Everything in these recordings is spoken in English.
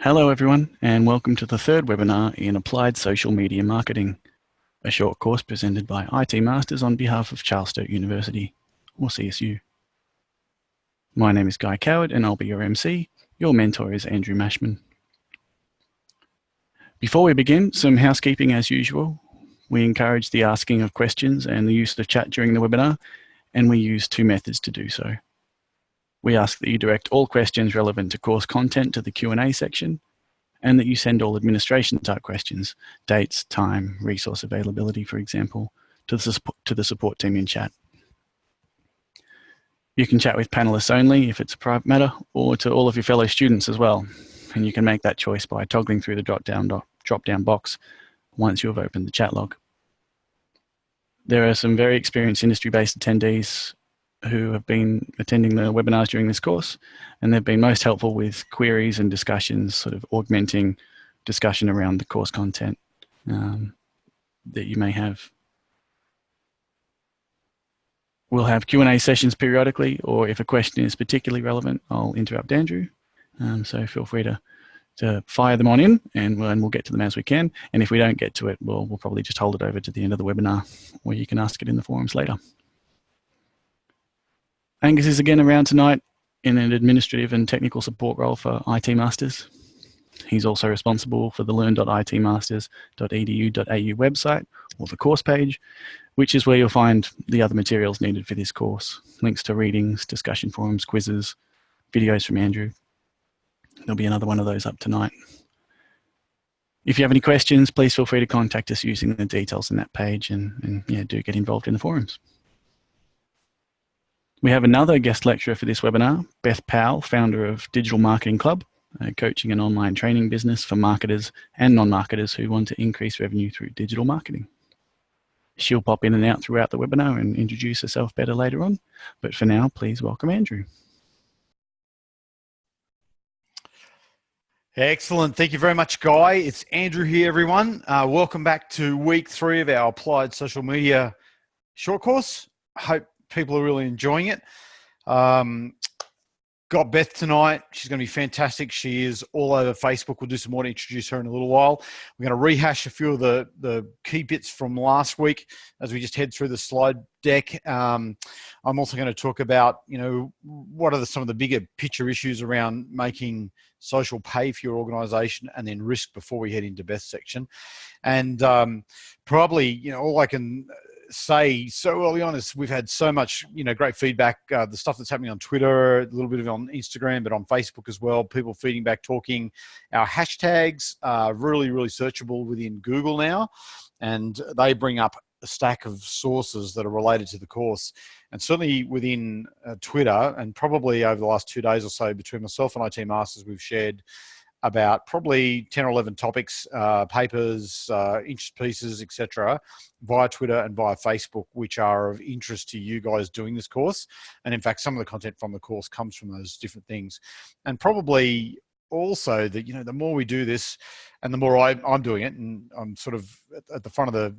Hello everyone, and welcome to the third webinar in Applied Social Media Marketing, a short course presented by IT Masters on behalf of Charles Sturt University, or CSU. My name is Guy Coward and I'll be your MC. Your mentor is Andrew Mashman. Before we begin, some housekeeping as usual. We encourage the asking of questions and the use of chat during the webinar, and we use two methods to do so. We ask that you direct all questions relevant to course content to the Q&A section, and that you send all administration type questions, dates, time, resource availability, for example, to the support team in chat. You can chat with panelists only if it's a private matter, or to all of your fellow students as well. And you can make that choice by toggling through the drop-down box once you have opened the chat log. There are some very experienced industry-based attendees who have been attending the webinars during this course, and they've been most helpful with queries and discussions, sort of augmenting discussion around the course content that you may have. We'll have Q&A sessions periodically, or if a question is particularly relevant, I'll interrupt Andrew. So feel free to fire them on in, and we'll get to them as we can. And if we don't get to it, we'll probably just hold it over to the end of the webinar, where you can ask it in the forums later. Angus is again around tonight in an administrative and technical support role for IT Masters. He's also responsible for the learn.itmasters.edu.au website, or the course page, which is where you'll find the other materials needed for this course. Links to readings, discussion forums, quizzes, videos from Andrew. There'll be another one of those up tonight. If you have any questions, please feel free to contact us using the details in that page, and yeah, do get involved in the forums. We have another guest lecturer for this webinar, Beth Powell, founder of Digital Marketing Club, a coaching and online training business for marketers and non-marketers who want to increase revenue through digital marketing. She'll pop in and out throughout the webinar and introduce herself better later on. But for now, please welcome Andrew. Excellent. Thank you very much, Guy. It's Andrew here, everyone. Welcome back to week 3 of our Applied Social Media short course. I hope people are really enjoying it. Got Beth tonight. She's going to be fantastic. She is all over Facebook. We'll do some more to introduce her in a little while. We're going to rehash a few of the key bits from last week as we just head through the slide deck. I'm also going to talk about, what are some of the bigger picture issues around making social pay for your organization, and then risk before we head into Beth's section. And probably, all I can say so early on is we've had so much great feedback, the stuff that's happening on Twitter, a little bit of it on Instagram, but on Facebook as well, people feeding back, talking. Our hashtags are really searchable within Google now, and they bring up a stack of sources that are related to the course. And certainly within Twitter, and probably over the last 2 days or so, between myself and IT Masters, we've shared about probably 10 or 11 topics, papers, interest pieces, etc., via Twitter and via Facebook, which are of interest to you guys doing this course. And in fact, some of the content from the course comes from those different things. And probably also that, the more we do this and the more I'm doing it, and I'm sort of at the front of the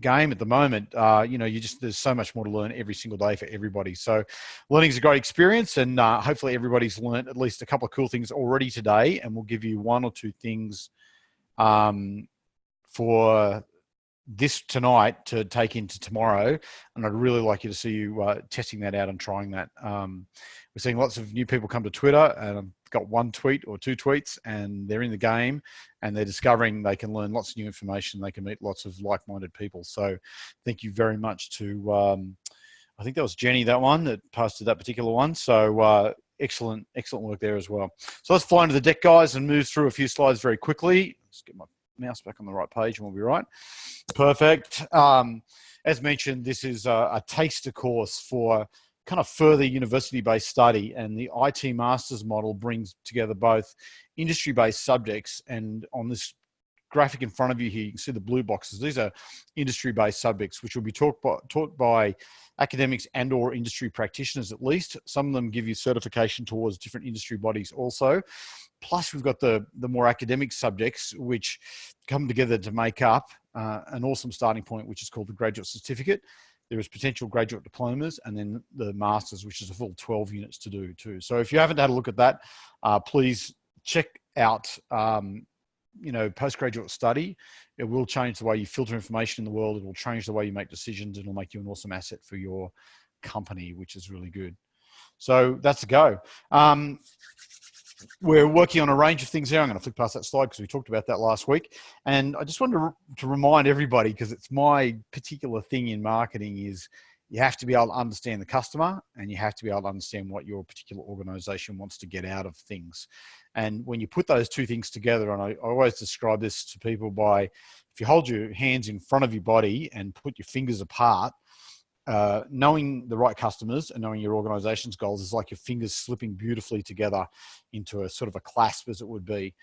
game at the moment, there's so much more to learn every single day for everybody. So learning is a great experience, and hopefully everybody's learned at least a couple of cool things already today, and we'll give you 1 or 2 things for this tonight to take into tomorrow. And I'd really like you to see you testing that out and trying that. We're seeing lots of new people come to Twitter, and I've got 1 tweet or 2 tweets, and they're in the game, and they're discovering they can learn lots of new information. They can meet lots of like-minded people. So thank you very much to, I think that was Jenny, that one that posted that particular one. So excellent work there as well. So let's fly into the deck, guys, and move through a few slides very quickly. Let's get my mouse back on the right page and we'll be right. Perfect. As mentioned, this is a taster course for kind of further university-based study, and the IT Masters model brings together both industry-based subjects, and on this graphic in front of you here, you can see the blue boxes. These are industry-based subjects which will be taught by academics and or industry practitioners at least. Some of them give you certification towards different industry bodies also. Plus we've got the more academic subjects which come together to make up an awesome starting point, which is called the graduate certificate. There is potential graduate diplomas, and then the masters, which is a full 12 units to do too. So if you haven't had a look at that, please check out, postgraduate study. It will change the way you filter information in the world. It will change the way you make decisions. It'll make you an awesome asset for your company, which is really good. So that's a go. We're working on a range of things here. I'm going to flick past that slide because we talked about that last week. And I just wanted to remind everybody, because it's my particular thing in marketing, is you have to be able to understand the customer, and you have to be able to understand what your particular organization wants to get out of things. And when you put those two things together, and I always describe this to people by, if you hold your hands in front of your body and put your fingers apart, knowing the right customers and knowing your organization's goals is like your fingers slipping beautifully together into a sort of a clasp, as it would be.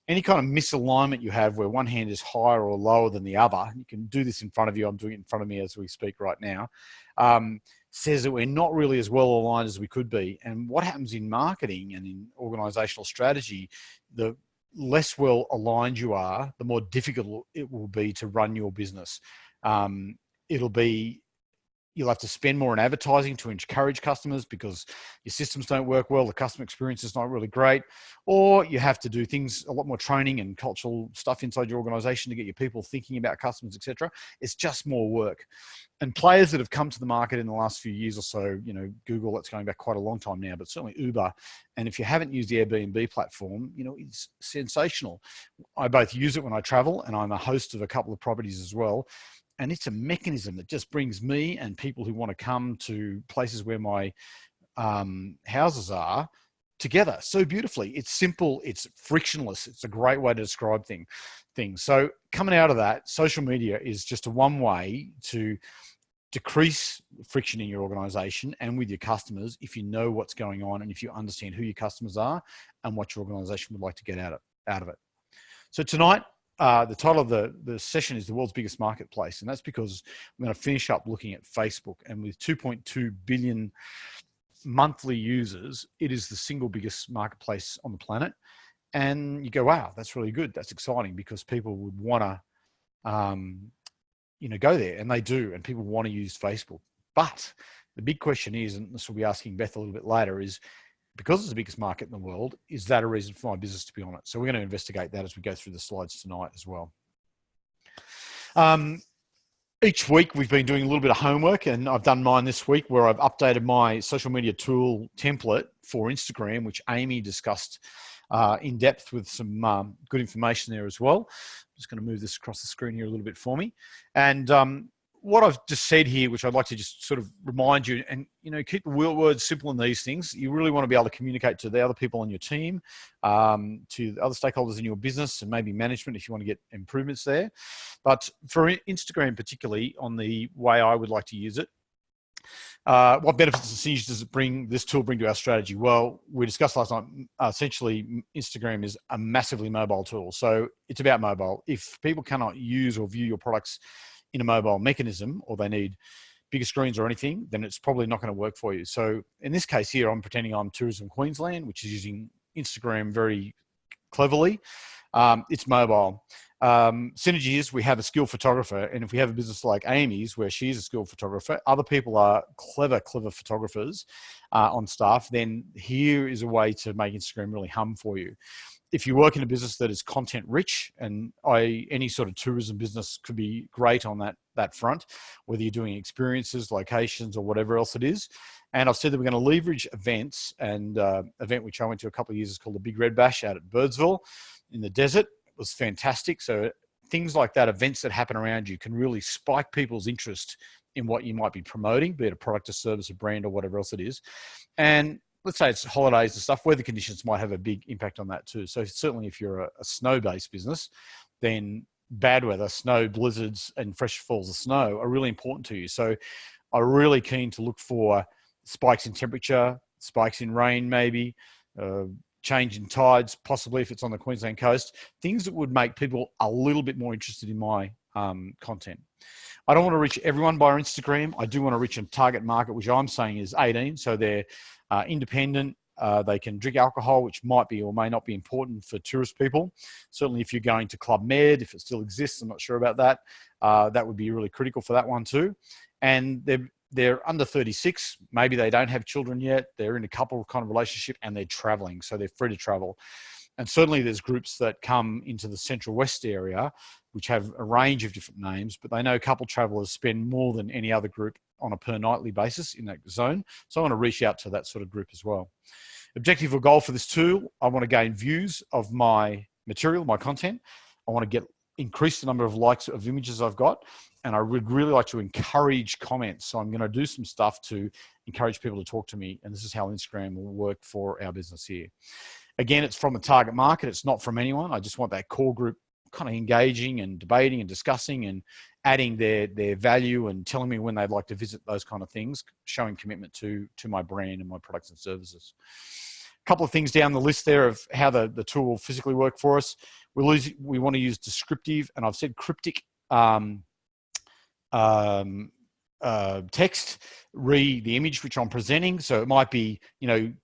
Any kind of misalignment you have where one hand is higher or lower than the other, you can do this in front of you. I'm doing it in front of me as we speak right now, says that we're not really as well aligned as we could be. And what happens in marketing and in organizational strategy, the less well aligned you are, the more difficult it will be to run your business. You'll have to spend more on advertising to encourage customers because your systems don't work well, the customer experience is not really great, or you have to do things, a lot more training and cultural stuff inside your organization to get your people thinking about customers, etc. It's just more work. And players that have come to the market in the last few years or so, Google, that's going back quite a long time now, but certainly Uber. And if you haven't used the Airbnb platform, it's sensational. I both use it when I travel, and I'm a host of a couple of properties as well. And it's a mechanism that just brings me and people who want to come to places where my houses are together so beautifully. It's simple, it's frictionless. It's a great way to describe things. So coming out of that, social media is just a one way to decrease friction in your organization and with your customers if you know what's going on and if you understand who your customers are and what your organization would like to get out of it. So tonight, the title of the session is The World's Biggest Marketplace. And that's because I'm going to finish up looking at Facebook. And with 2.2 billion monthly users, it is the single biggest marketplace on the planet. And you go, wow, that's really good. That's exciting, because people would want to, go there, and they do. And people want to use Facebook. But the big question is, and this will be asking Beth a little bit later, is, because it's the biggest market in the world, is that a reason for my business to be on it? So we're going to investigate that as we go through the slides tonight as well. Each week we've been doing a little bit of homework, and I've done mine this week where I've updated my social media tool template for Instagram, which Amy discussed in depth with some good information there as well. I'm just going to move this across the screen here a little bit for me. And what I've just said here, which I'd like to just sort of remind you, and keep the words simple in these things. You really want to be able to communicate to the other people on your team, to the other stakeholders in your business, and maybe management if you want to get improvements there. But for Instagram particularly, on the way I would like to use it, what benefits and synergies does this tool bring to our strategy? Well, we discussed last night, essentially Instagram is a massively mobile tool. So it's about mobile. If people cannot use or view your products in a mobile mechanism, or they need bigger screens or anything, then it's probably not going to work for you. So in this case here, I'm pretending I'm Tourism Queensland, which is using Instagram very cleverly. It's mobile. Synergy is we have a skilled photographer, and if we have a business like Amy's, where she's a skilled photographer, other people are clever photographers on staff, then here is a way to make Instagram really hum for you. If you work in a business that is content rich, and any sort of tourism business could be great on that front, whether you're doing experiences, locations, or whatever else it is. And I've said that we're going to leverage events, and event which I went to a couple of years is called the Big Red Bash out at Birdsville in the desert. It was fantastic. So things like that, events that happen around you, can really spike people's interest in what you might be promoting, be it a product, a service, a brand, or whatever else it is. And let's say it's holidays and stuff, weather conditions might have a big impact on that too. So certainly if you're a snow-based business, then bad weather, snow, blizzards, and fresh falls of snow are really important to you. So I'm really keen to look for spikes in temperature, spikes in rain maybe, change in tides, possibly if it's on the Queensland coast, things that would make people a little bit more interested in my content. I don't want to reach everyone by Instagram. I do want to reach a target market, which I'm saying is 18. So they're independent. They can drink alcohol, which might be or may not be important for tourist people. Certainly if you're going to Club Med, if it still exists, I'm not sure about that. That would be really critical for that one too. And they're under 36. Maybe they don't have children yet. They're in a couple kind of relationship, and they're traveling. So they're free to travel. And certainly there's groups that come into the Central West area, which have a range of different names, but they know couple travelers spend more than any other group on a per nightly basis in that zone. So I want to reach out to that sort of group as well. Objective or goal for this tool, I want to gain views of my material, my content. I want to increase the number of likes of images I've got. And I would really like to encourage comments. So I'm going to do some stuff to encourage people to talk to me. And this is how Instagram will work for our business here. Again, it's from a target market. It's not from anyone. I just want that core group kind of engaging and debating and discussing and adding their value and telling me when they'd like to visit, those kind of things, showing commitment to my brand and my products and services. A couple of things down the list there of how the tool will physically work for us. We want to use descriptive, and I've said cryptic text, read the image which I'm presenting. So it might be,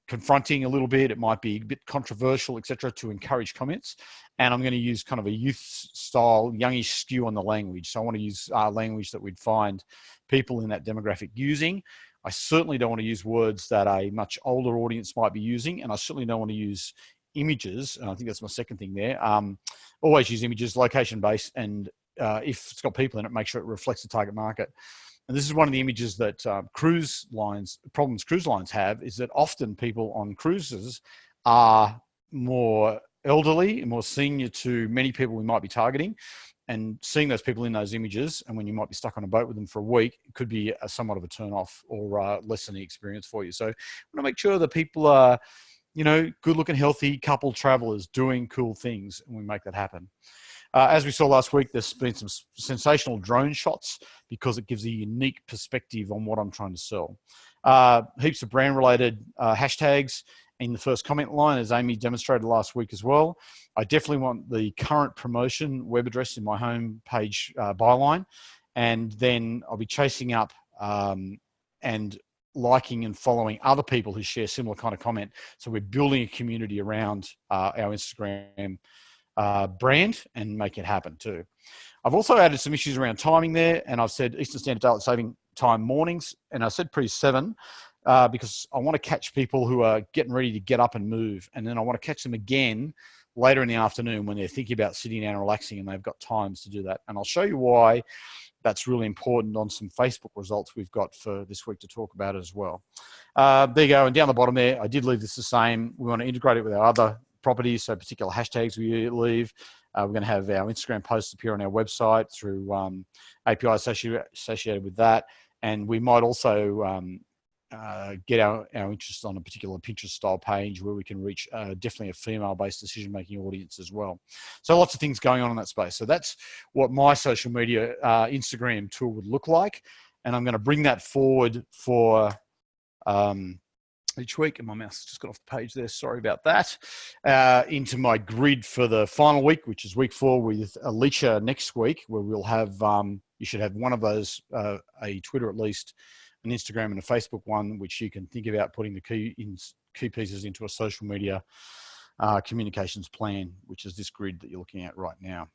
confronting a little bit. It might be a bit controversial, etc., to encourage comments. And I'm going to use kind of a youth style, youngish skew on the language. So I want to use language that we'd find people in that demographic using. I certainly don't want to use words that a much older audience might be using. And I certainly don't want to use images. And I think that's my second thing there. Always use images, location-based, and if it's got people in it, make sure it reflects the target market. And this is one of the images that cruise lines have, is that often people on cruises are more elderly and more senior to many people we might be targeting. And seeing those people in those images, and when you might be stuck on a boat with them for a week, it could be somewhat of a turn off or lessen the experience for you. So I want to make sure that people are, good looking, healthy couple travelers doing cool things, and we make that happen. As we saw last week, there's been some sensational drone shots because it gives a unique perspective on what I'm trying to sell. Heaps of brand-related hashtags in the first comment line, as Amy demonstrated last week as well. I definitely want the current promotion web address in my home page byline, and then I'll be chasing up and liking and following other people who share similar kind of comment. So we're building a community around our Instagram brand and make it happen too. I've also added some issues around timing there, and I've said Eastern Standard Daylight Saving Time mornings, and I said pre-7 because I want to catch people who are getting ready to get up and move, and then I want to catch them again later in the afternoon when they're thinking about sitting down and relaxing and they've got times to do that. And I'll show you why that's really important on some Facebook results we've got for this week to talk about as well. There you go. And down the bottom there, I did leave this the same. We want to integrate it with our other properties, so particular hashtags we leave. We're going to have our Instagram posts appear on our website through API associated with that. And we might also get our interest on a particular Pinterest style page where we can reach definitely a female-based decision-making audience as well. So lots of things going on in that space. So that's what my social media Instagram tool would look like. And I'm going to bring that forward for each week, and my mouse just got off the page there, sorry about that, into my grid for the final week, which is week 4 with Alicia next week, where we'll have, you should have one of those, a Twitter at least, an Instagram and a Facebook one, which you can think about putting the key pieces into a social media communications plan, which is this grid that you're looking at right now.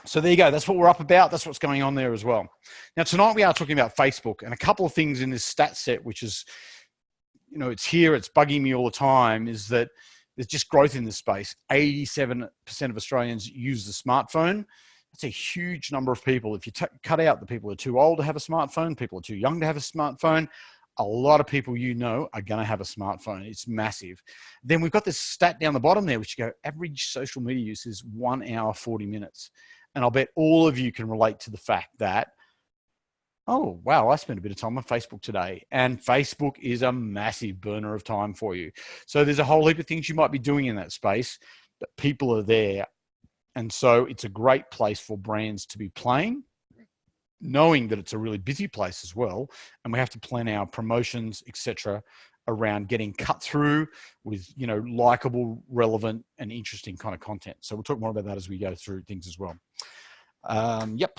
So there you go. That's what we're up about. That's what's going on there as well. Now, tonight we are talking about Facebook, and a couple of things in this stat set, which is, it's here, it's bugging me all the time, is that there's just growth in this space. 87% of Australians use the smartphone. That's a huge number of people. If you cut out the people who are too old to have a smartphone, people who are too young to have a smartphone, a lot of people are going to have a smartphone. It's massive. Then we've got this stat down the bottom there, which average social media use is 1 hour, 40 minutes. And I'll bet all of you can relate to the fact that, oh, wow, I spent a bit of time on Facebook today, and Facebook is a massive burner of time for you. So there's a whole heap of things you might be doing in that space, but people are there. And so it's a great place for brands to be playing, knowing that it's a really busy place as well. And we have to plan our promotions, etc., around getting cut through with, likable, relevant, and interesting kind of content. So we'll talk more about that as we go through things as well. Yep.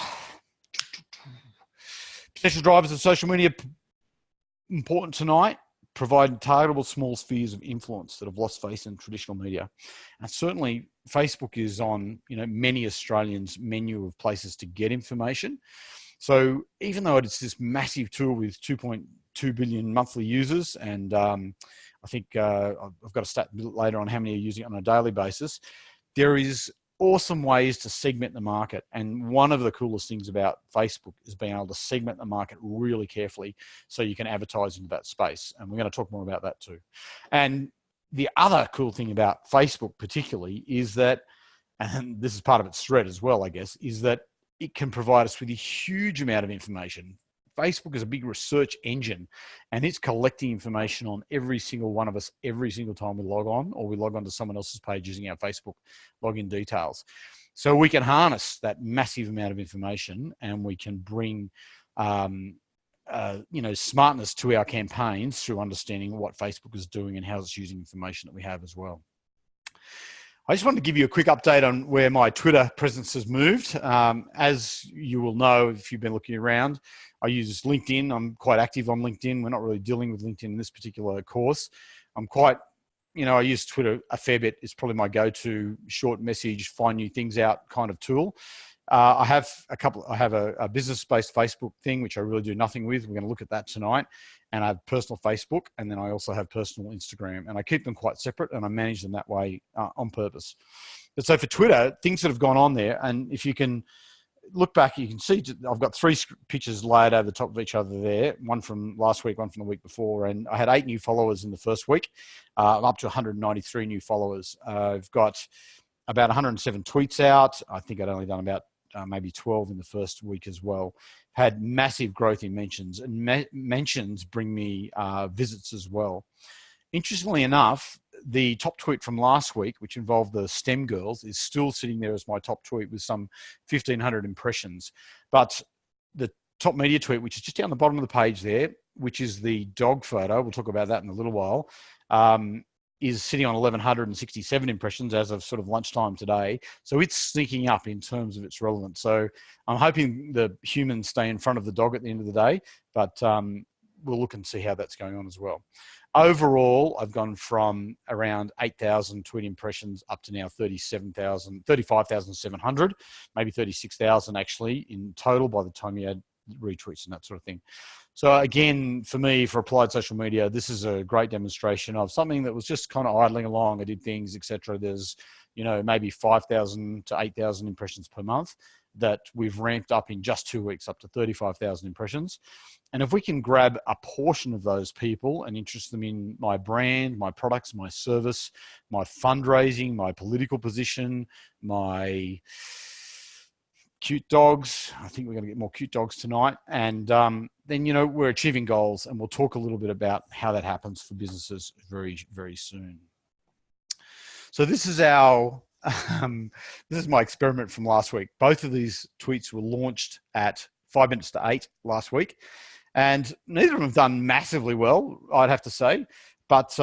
Potential drivers of social media, important tonight, provide targetable small spheres of influence that have lost face in traditional media. And certainly Facebook is on, many Australians' menu of places to get information. So even though it's this massive tool with 2.2 billion monthly users, and I I think I've got a stat a bit later on how many are using it on a daily basis. There is awesome ways to segment the market. And one of the coolest things about Facebook is being able to segment the market really carefully so you can advertise into that space. And we're going to talk more about that too. And the other cool thing about Facebook particularly is that, and this is part of its threat as well, I guess, is that it can provide us with a huge amount of information. Facebook is a big research engine, and it's collecting information on every single one of us every single time we log on, or we log on to someone else's page using our Facebook login details. So we can harness that massive amount of information, and we can bring smartness to our campaigns through understanding what Facebook is doing and how it's using information that we have as well. I just wanted to give you a quick update on where my Twitter presence has moved. As you will know, if you've been looking around, I use LinkedIn. I'm quite active on LinkedIn. We're not really dealing with LinkedIn in this particular course. I use Twitter a fair bit. It's probably my go-to short message, find new things out kind of tool. I have a business-based Facebook thing, which I really do nothing with. We're going to look at that tonight. And I have personal Facebook, and then I also have personal Instagram. And I keep them quite separate, and I manage them that way on purpose. But so for Twitter, things that have gone on there, and if you can look back, you can see I've got 3 pictures layered over the top of each other there, one from last week, one from the week before. And I had 8 new followers in the first week. I'm up to 193 new followers. I've got about 107 tweets out. I think I'd only done about maybe 12 in the first week as well. Had massive growth in mentions, and mentions bring me visits as well. Interestingly enough, the top tweet from last week, which involved the STEM girls, is still sitting there as my top tweet with some 1,500 impressions. But the top media tweet, which is just down the bottom of the page there, which is the dog photo, we'll talk about that in a little while, is sitting on 1,167 impressions as of sort of lunchtime today. So it's sneaking up in terms of its relevance. So I'm hoping the humans stay in front of the dog at the end of the day, but we'll look and see how that's going on as well. Overall, I've gone from around 8,000 tweet impressions up to now 35,700, maybe 36,000 actually in total by the time you add retweets and that sort of thing. So again, for me, for applied social media, this is a great demonstration of something that was just kind of idling along. I did things, etc. There's, maybe 5,000 to 8,000 impressions per month that we've ramped up in just 2 weeks up to 35,000 impressions. And if we can grab a portion of those people and interest them in my brand, my products, my service, my fundraising, my political position, my cute dogs. I think we're going to get more cute dogs tonight. And then, we're achieving goals, and we'll talk a little bit about how that happens for businesses very, very soon. So this is this is my experiment from last week. Both of these tweets were launched at 5 minutes to 8 last week, and neither of them have done massively well, I'd have to say. But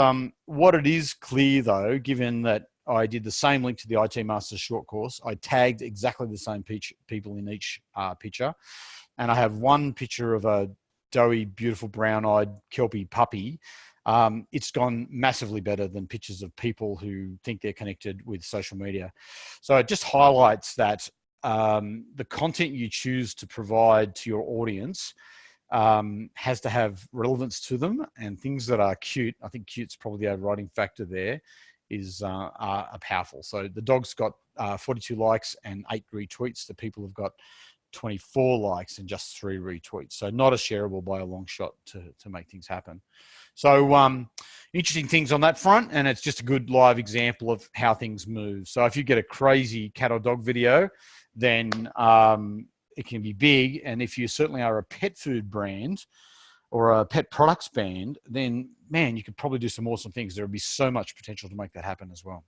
what it is clear, though, given that I did the same link to the IT Masters short course, I tagged exactly the same people in each picture. And I have one picture of a doughy, beautiful, brown-eyed Kelpie puppy. It's gone massively better than pictures of people who think they're connected with social media. So it just highlights that the content you choose to provide to your audience has to have relevance to them, and things that are cute, I think cute's probably the overriding factor there, are powerful. So the dog's got 42 likes and 8 retweets. The people have got 24 likes and just 3 retweets. So not as shareable by a long shot to make things happen. So interesting things on that front, and it's just a good live example of how things move. So if you get a crazy cat or dog video, then it can be big. And if you certainly are a pet food brand or a pet products band, then man, you could probably do some awesome things. There would be so much potential to make that happen as well.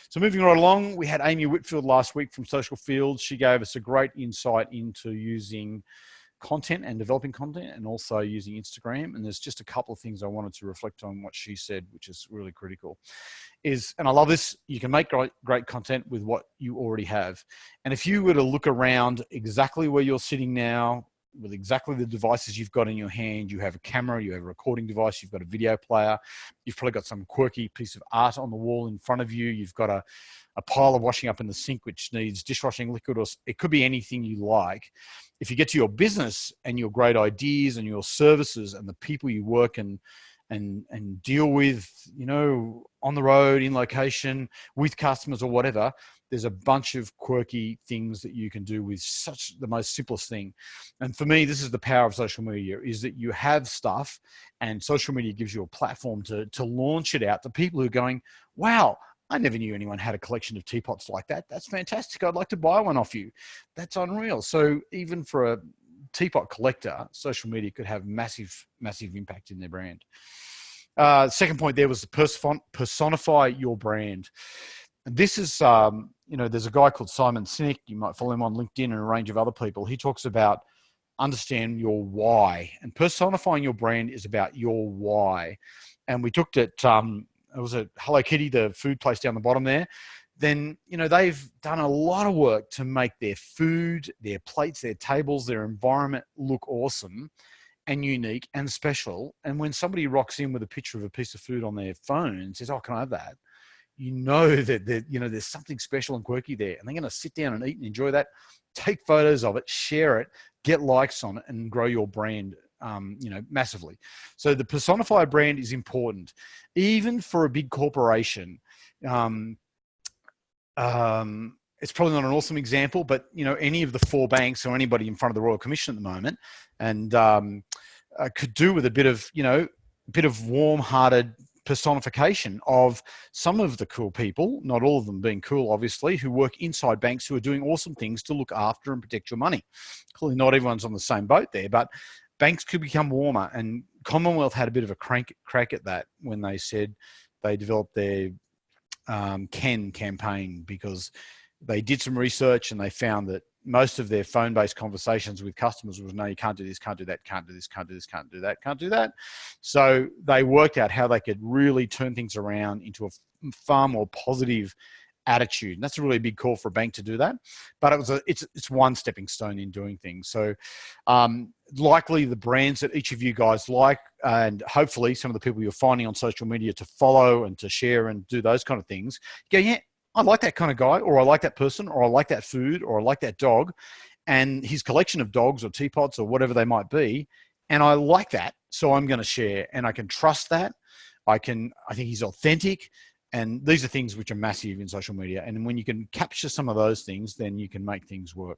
So moving right along, we had Amy Whitfield last week from Social Fields. She gave us a great insight into using content and developing content, and also using Instagram. And there's just a couple of things I wanted to reflect on what she said, which is really critical. And I love this, you can make great content with what you already have. And if you were to look around exactly where you're sitting now, with exactly the devices you've got in your hand, you have a camera, you have a recording device, you've got a video player, you've probably got some quirky piece of art on the wall in front of you, you've got a pile of washing up in the sink which needs dishwashing liquid, or it could be anything you like. If you get to your business and your great ideas and your services and the people you work and and deal with, on the road, in location, with customers or whatever, there's a bunch of quirky things that you can do with the most simplest thing. And for me, this is the power of social media, is that you have stuff, and social media gives you a platform to launch it out to people who are going, wow, I never knew anyone had a collection of teapots like that. That's fantastic. I'd like to buy one off you. That's unreal. So even for a teapot collector, social media could have massive, massive impact in their brand. Second point there was to personify your brand. And this is, there's a guy called Simon Sinek. You might follow him on LinkedIn and a range of other people. He talks about understand your why, and personifying your brand is about your why. And we looked at, it was at Hello Kitty, the food place down the bottom there. Then, they've done a lot of work to make their food, their plates, their tables, their environment look awesome and unique and special. And when somebody rocks in with a picture of a piece of food on their phone and says, oh, can I have that? That there's something special and quirky there, and they're going to sit down and eat and enjoy that, take photos of it, share it, get likes on it, and grow your brand, massively. So the personified brand is important, even for a big corporation. It's probably not an awesome example, but any of the 4 banks or anybody in front of the Royal Commission at the moment, and could do with a bit of warm-hearted personification of some of the cool people, not all of them being cool, obviously, who work inside banks, who are doing awesome things to look after and protect your money. Clearly not everyone's on the same boat there, but banks could become warmer, and Commonwealth had a bit of a crack at that when they said they developed their Ken campaign, because they did some research and they found that most of their phone-based conversations with customers was, no, you can't do this, can't do that, can't do this, can't do this, can't do that, can't do that. So they worked out how they could really turn things around into a far more positive attitude. And that's a really big call for a bank to do that. But it's one stepping stone in doing things. So likely the brands that each of you guys like, and hopefully some of the people you're finding on social media to follow and to share and do those kind of things, go, yeah, I like that kind of guy, or I like that person, or I like that food, or I like that dog, and his collection of dogs or teapots or whatever they might be. And I like that, so I'm going to share, and I can trust that. I think he's authentic. And these are things which are massive in social media. And when you can capture some of those things, then you can make things work.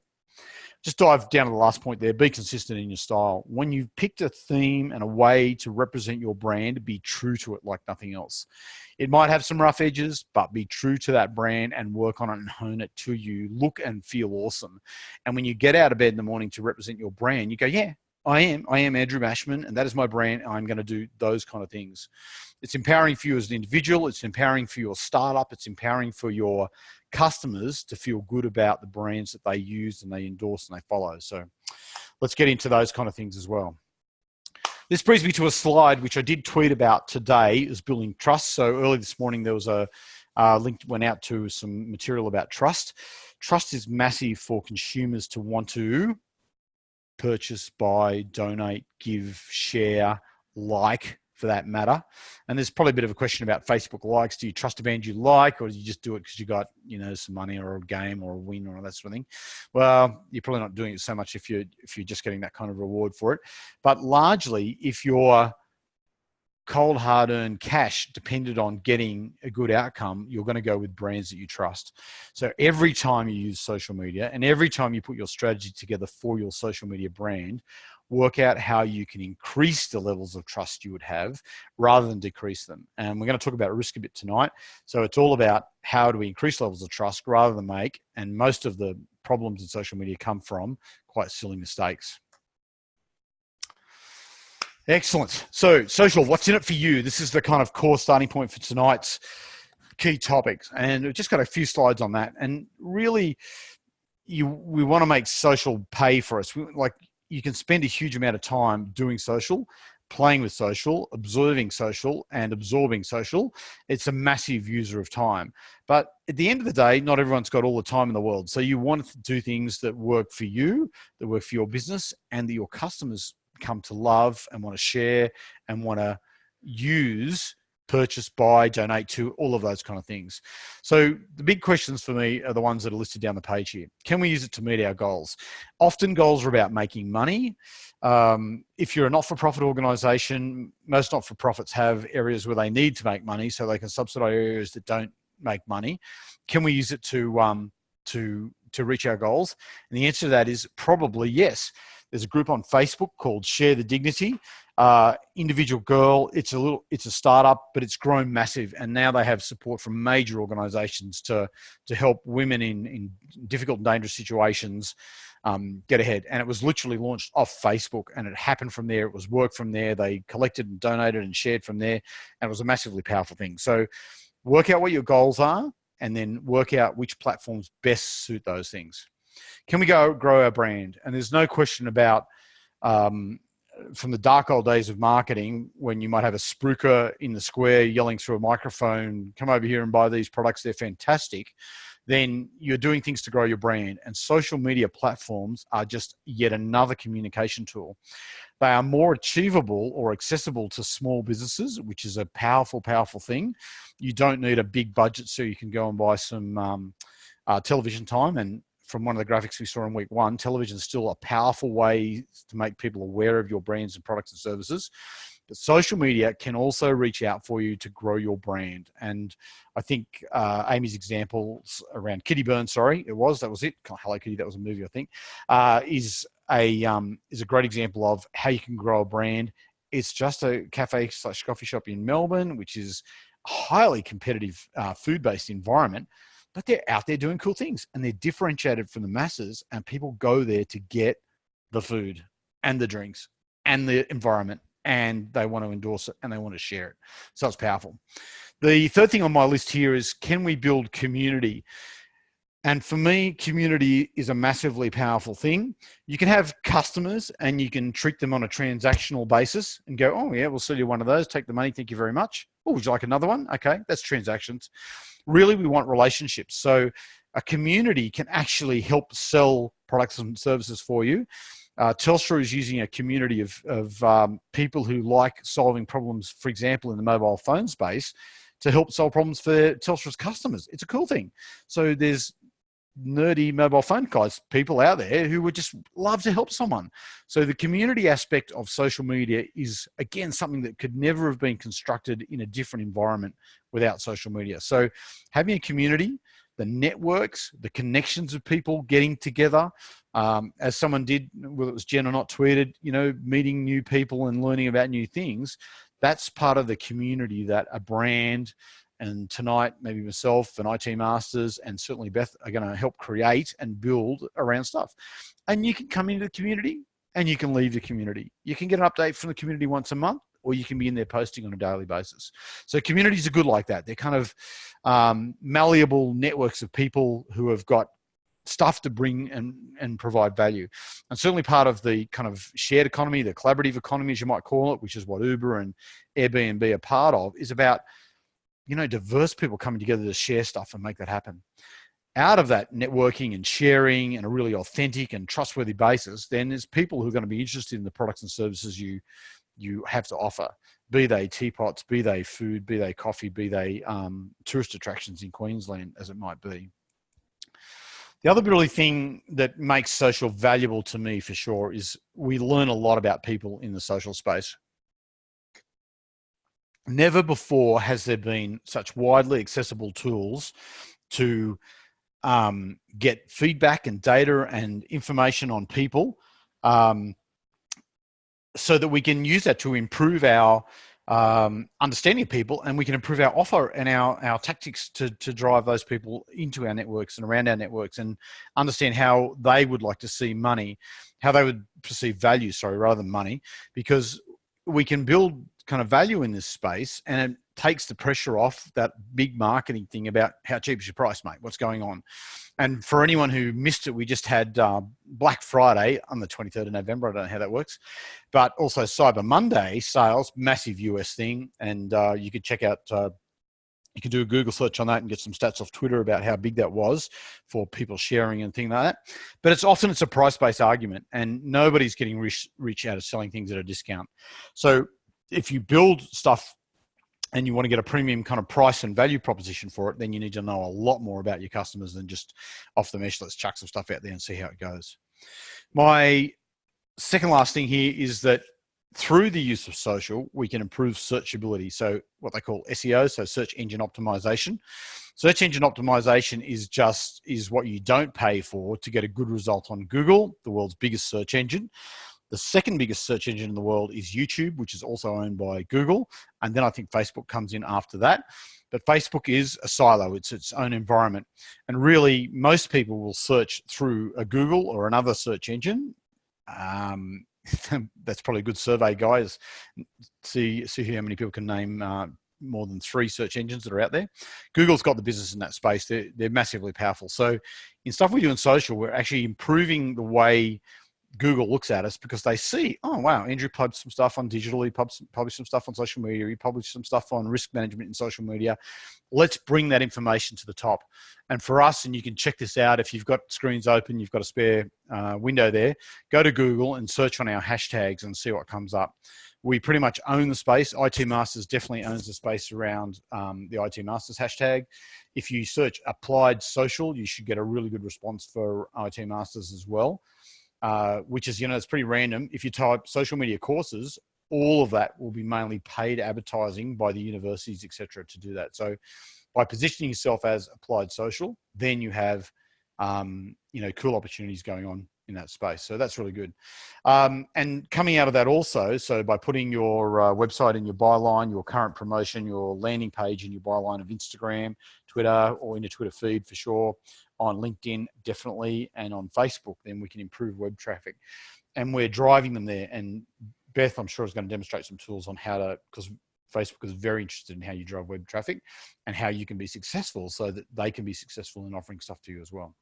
Just dive down to the last point there. Be consistent in your style. When you've picked a theme and a way to represent your brand, be true to it like nothing else. It might have some rough edges, but be true to that brand and work on it and hone it till you look and feel awesome. And when you get out of bed in the morning to represent your brand, you go, yeah, I am Andrew Bashman, and that is my brand. I'm going to do those kind of things. It's empowering for you as an individual. It's empowering for your startup. It's empowering for your customers to feel good about the brands that they use and they endorse and they follow. So let's get into those kind of things as well. This brings me to a slide which I did tweet about today, is building trust. So early this morning, there was a link went out to some material about trust. Trust is massive for consumers to want to purchase, buy, donate, give, share, like, for that matter. And there's probably a bit of a question about Facebook likes. Do you trust a band you like, or do you just do it because you got, some money or a game or a win or that sort of thing? Well, you're probably not doing it so much if you're just getting that kind of reward for it. But largely, if your cold hard-earned cash depended on getting a good outcome, you're going to go with brands that you trust. So every time you use social media and every time you put your strategy together for your social media brand, work out how you can increase the levels of trust you would have rather than decrease them. And we're going to talk about risk a bit tonight. So it's all about how do we increase levels of trust rather than make, and most of the problems in social media come from quite silly mistakes. Excellent. So social, what's in it for you? This is the kind of core starting point for tonight's key topics. And we've just got a few slides on that. And really, we want to make social pay for us. You can spend a huge amount of time doing social, playing with social, observing social, and absorbing social. It's a massive user of time. But at the end of the day, not everyone's got all the time in the world. So you want to do things that work for you, that work for your business, and that your customers come to love and want to share and want to use purchase, buy, donate to, all of those kind of things. So the big questions for me are the ones that are listed down the page here. Can we use it to meet our goals? Often goals are about making money. If you're a not-for-profit organization, most not-for-profits have areas where they need to make money so they can subsidize areas that don't make money. Can we use it to reach our goals? And the answer to that is probably yes. There's a group on Facebook called Share the Dignity. Individual girl, it's a startup, but it's grown massive, and now they have support from major organizations to help women in difficult and dangerous situations get ahead. And it was literally launched off Facebook, and it happened from there. It was worked from there. They collected and donated and shared from there, and it was a massively powerful thing. So work out what your goals are, and then work out which platforms best suit those things. Can we grow our brand? And there's no question about, from the dark old days of marketing, when you might have a spruiker in the square yelling through a microphone, come over here and buy these products, they're fantastic, then you're doing things to grow your brand. And social media platforms are just yet another communication tool. They are more achievable or accessible to small businesses, which is a powerful, powerful thing. You don't need a big budget, so you can go and buy some television time. And from one of the graphics we saw in week 1, television is still a powerful way to make people aware of your brands and products and services. But social media can also reach out for you to grow your brand. And I think Amy's examples around Kitty Burn, that was it. Hello Kitty, that was a movie, I think, is a great example of how you can grow a brand. It's just a cafe/coffee shop in Melbourne, which is a highly competitive food-based environment. But they're out there doing cool things, and they're differentiated from the masses, and people go there to get the food and the drinks and the environment, and they want to endorse it and they want to share it. So it's powerful. The third thing on my list here is, can we build community? And for me, community is a massively powerful thing. You can have customers and you can treat them on a transactional basis and go, oh yeah, we'll sell you one of those, take the money, thank you very much. Oh, would you like another one? Okay, that's transactions. Really, we want relationships. So a community can actually help sell products and services for you. Telstra is using a community of people who like solving problems, for example, in the mobile phone space, to help solve problems for Telstra's customers. It's a cool thing. So there's nerdy mobile phone guys, people out there who would just love to help someone. So the community aspect of social media is, again, something that could never have been constructed in a different environment without social media. So having a community, the networks, the connections of people getting together, as someone did, whether it was Jen or not, tweeted, meeting new people and learning about new things, that's part of the community that a brand, and tonight, maybe myself and IT Masters and certainly Beth are going to help create and build around stuff. And you can come into the community and you can leave the community. You can get an update from the community once a month, or you can be in there posting on a daily basis. So communities are good like that. They're kind of malleable networks of people who have got stuff to bring and provide value. And certainly part of the kind of shared economy, the collaborative economy, as you might call it, which is what Uber and Airbnb are part of, is about diverse people coming together to share stuff and make that happen. Out of that networking and sharing and a really authentic and trustworthy basis, then there's people who are going to be interested in the products and services you have to offer, be they teapots, be they food, be they coffee, be they tourist attractions in Queensland, as it might be. The other really thing that makes social valuable to me, for sure, is we learn a lot about people in the social space. Never before has there been such widely accessible tools to get feedback and data and information on people, so that we can use that to improve our understanding of people, and we can improve our offer and our tactics to drive those people into our networks and around our networks, and understand how they would like to see money, how they would perceive value, rather than money, because we can build kind of value in this space, and it takes the pressure off that big marketing thing about how cheap is your price, mate, what's going on. And for anyone who missed it, we just had Black Friday on the 23rd of November. I don't know how that works, but also Cyber Monday sales, massive US thing. And you could check out, you can do a Google search on that and get some stats off Twitter about how big that was for people sharing and things like that. But it's a price-based argument, and nobody's getting rich out of selling things at a discount. So if you build stuff and you want to get a premium kind of price and value proposition for it, then you need to know a lot more about your customers than just off the mesh. Let's chuck some stuff out there and see how it goes. My second last thing here is that through the use of social, we can improve searchability. So what they call SEO, so search engine optimization. Search engine optimization is what you don't pay for to get a good result on Google, the world's biggest search engine. The second biggest search engine in the world is YouTube, which is also owned by Google. And then I think Facebook comes in after that. But Facebook is a silo. It's its own environment. And really, most people will search through a Google or another search engine. That's probably a good survey, guys. See how many people can name more than 3 search engines that are out there. Google's got the business in that space. They're massively powerful. So in stuff we do in social, we're actually improving the way Google looks at us, because they see, oh wow, Andrew published some stuff on digital, he published some stuff on social media, he published some stuff on risk management in social media. Let's bring that information to the top. And for us, and you can check this out if you've got screens open, you've got a spare window there, go to Google and search on our hashtags and see what comes up. We pretty much own the space. IT Masters definitely owns the space around the IT Masters hashtag. If you search applied social, you should get a really good response for IT Masters as well. Which is, it's pretty random. If you type social media courses, all of that will be mainly paid advertising by the universities, etc., to do that. So by positioning yourself as applied social, then you have, cool opportunities going on in that space. So that's really good. And coming out of that also, so by putting your website in your byline, your current promotion, your landing page in your byline of Instagram, Twitter, or in your Twitter feed for sure, on LinkedIn, definitely, and on Facebook, then we can improve web traffic. And we're driving them there. And Beth, I'm sure, is going to demonstrate some tools on how to, because Facebook is very interested in how you drive web traffic and how you can be successful so that they can be successful in offering stuff to you as well.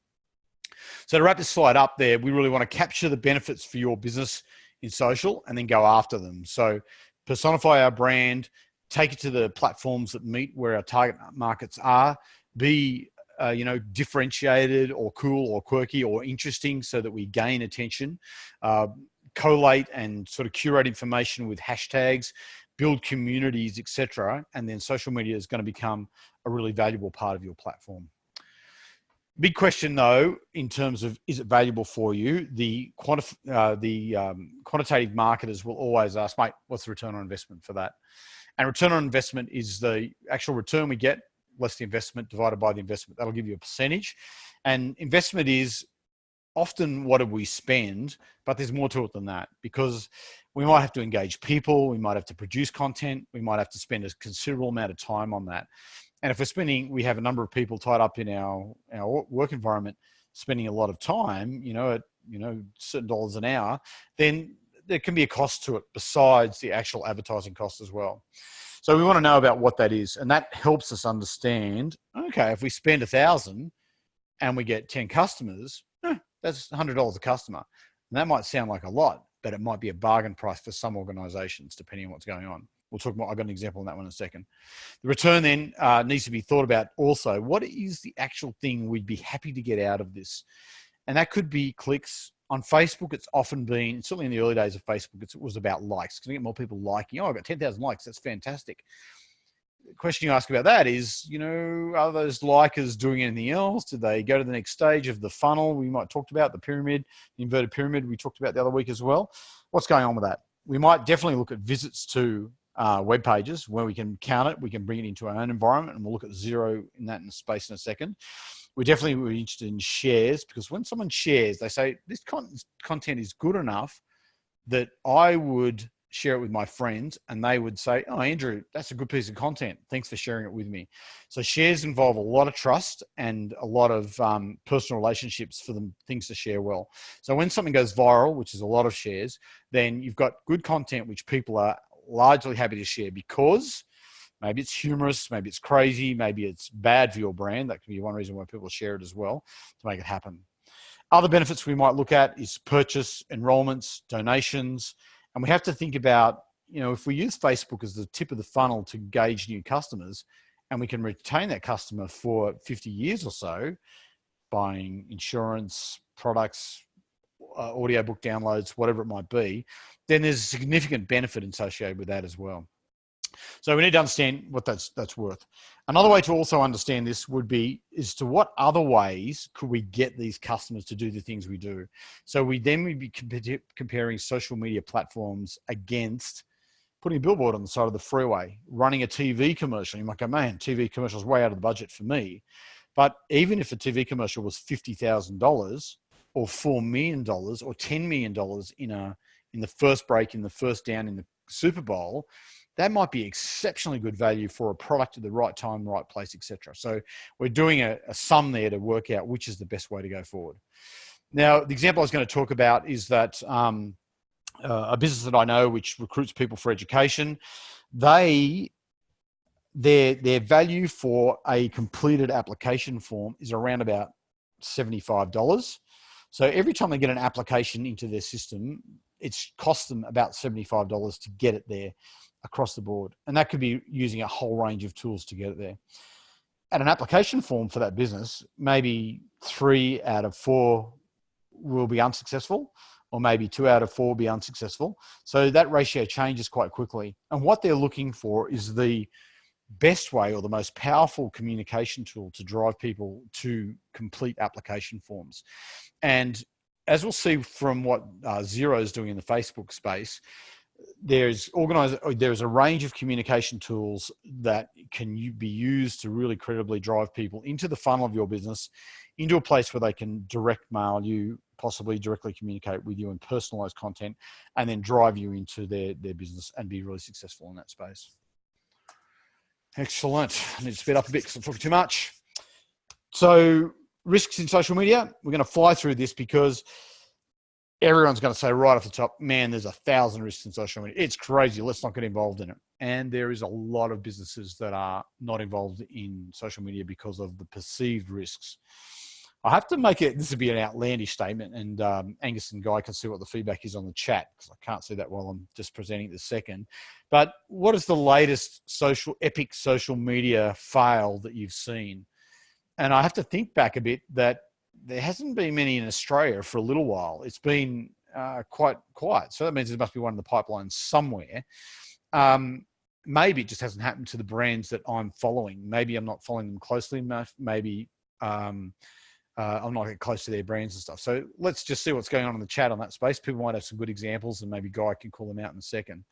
So to wrap this slide up there, we really want to capture the benefits for your business in social and then go after them. So personify our brand, take it to the platforms that meet where our target markets are, be differentiated or cool or quirky or interesting so that we gain attention, collate and sort of curate information with hashtags, build communities, etc. And then social media is going to become a really valuable part of your platform. Big question though, in terms of, is it valuable for you? The quantitative marketers will always ask, mate, what's the return on investment for that? And return on investment is the actual return we get less the investment divided by the investment. That'll give you a percentage. And investment is often what do we spend, but there's more to it than that, because we might have to engage people, we might have to produce content, we might have to spend a considerable amount of time on that. And if we have a number of people tied up in our work environment, spending a lot of time, at certain dollars an hour, then there can be a cost to it besides the actual advertising cost as well. So we want to know about what that is, and that helps us understand, okay, if we spend 1,000 and we get 10 customers, that's $100 a customer. And that might sound like a lot, but it might be a bargain price for some organizations, depending on what's going on. We'll talk more. I've got an example on that one in a second. The return then needs to be thought about also. What is the actual thing we'd be happy to get out of this? And that could be clicks. On Facebook, it's often been, certainly in the early days of Facebook, it was about likes. Can we get more people liking? Oh, I've got 10,000 likes. That's fantastic. The question you ask about that is, are those likers doing anything else? Did they go to the next stage of the funnel? We might talked about the pyramid, the inverted pyramid we talked about the other week as well. What's going on with that? We might definitely look at visits to web pages where we can count it. We can bring it into our own environment, and we'll look at zero in that in space in a second. We're definitely interested in shares, because when someone shares, they say, this content is good enough that I would share it with my friends, and they would say, oh, Andrew, that's a good piece of content. Thanks for sharing it with me. So shares involve a lot of trust and a lot of personal relationships for them, things to share well. So when something goes viral, which is a lot of shares, then you've got good content, which people are largely happy to share because maybe it's humorous, maybe it's crazy, maybe it's bad for your brand. That can be one reason why people share it as well, to make it happen. Other benefits we might look at is purchase, enrollments, donations. And we have to think about, if we use Facebook as the tip of the funnel to gauge new customers, and we can retain that customer for 50 years or so, buying insurance, products, audiobook downloads, whatever it might be, then there's a significant benefit associated with that as well. So we need to understand what that's worth. Another way to also understand this would be is to what other ways could we get these customers to do the things we do. So we'd be comparing social media platforms against putting a billboard on the side of the freeway, running a TV commercial. You might go, man, TV commercial is way out of the budget for me. But even if a TV commercial was $50,000 or $4 million or $10 million in the first break, in the first down in the Super Bowl, that might be exceptionally good value for a product at the right time, right place, etc. So we're doing a sum there to work out which is the best way to go forward. Now, the example I was going to talk about is that a business that I know which recruits people for education, their value for a completed application form is around about $75. So every time they get an application into their system, it's cost them about $75 to get it there across the board. And that could be using a whole range of tools to get it there. At an application form for that business, maybe 3 out of 4 will be unsuccessful, or maybe 2 out of 4 will be unsuccessful. So that ratio changes quite quickly. And what they're looking for is the best way or the most powerful communication tool to drive people to complete application forms. And as we'll see from what Xero is doing in the Facebook space, there's a range of communication tools that can be used to really credibly drive people into the funnel of your business, into a place where they can direct mail you, possibly directly communicate with you and personalize content, and then drive you into their business and be really successful in that space. Excellent. I need to speed up a bit because I'm talking too much. So risks in social media, we're going to fly through this because everyone's going to say right off the top, man, there's 1,000 risks in social media. It's crazy. Let's not get involved in it. And there is a lot of businesses that are not involved in social media because of the perceived risks. I have to make it, this would be an outlandish statement, and Angus and Guy can see what the feedback is on the chat because I can't see that while I'm just presenting this second. But what is the latest epic social media fail that you've seen? And I have to think back a bit that there hasn't been many in Australia for a little while. It's been quite quiet. So that means there must be one in the pipeline somewhere. Maybe it just hasn't happened to the brands that I'm following. Maybe I'm not following them closely enough. Maybe I'm not getting close to their brands and stuff. So let's just see what's going on in the chat on that space. People might have some good examples, and maybe Guy can call them out in a second.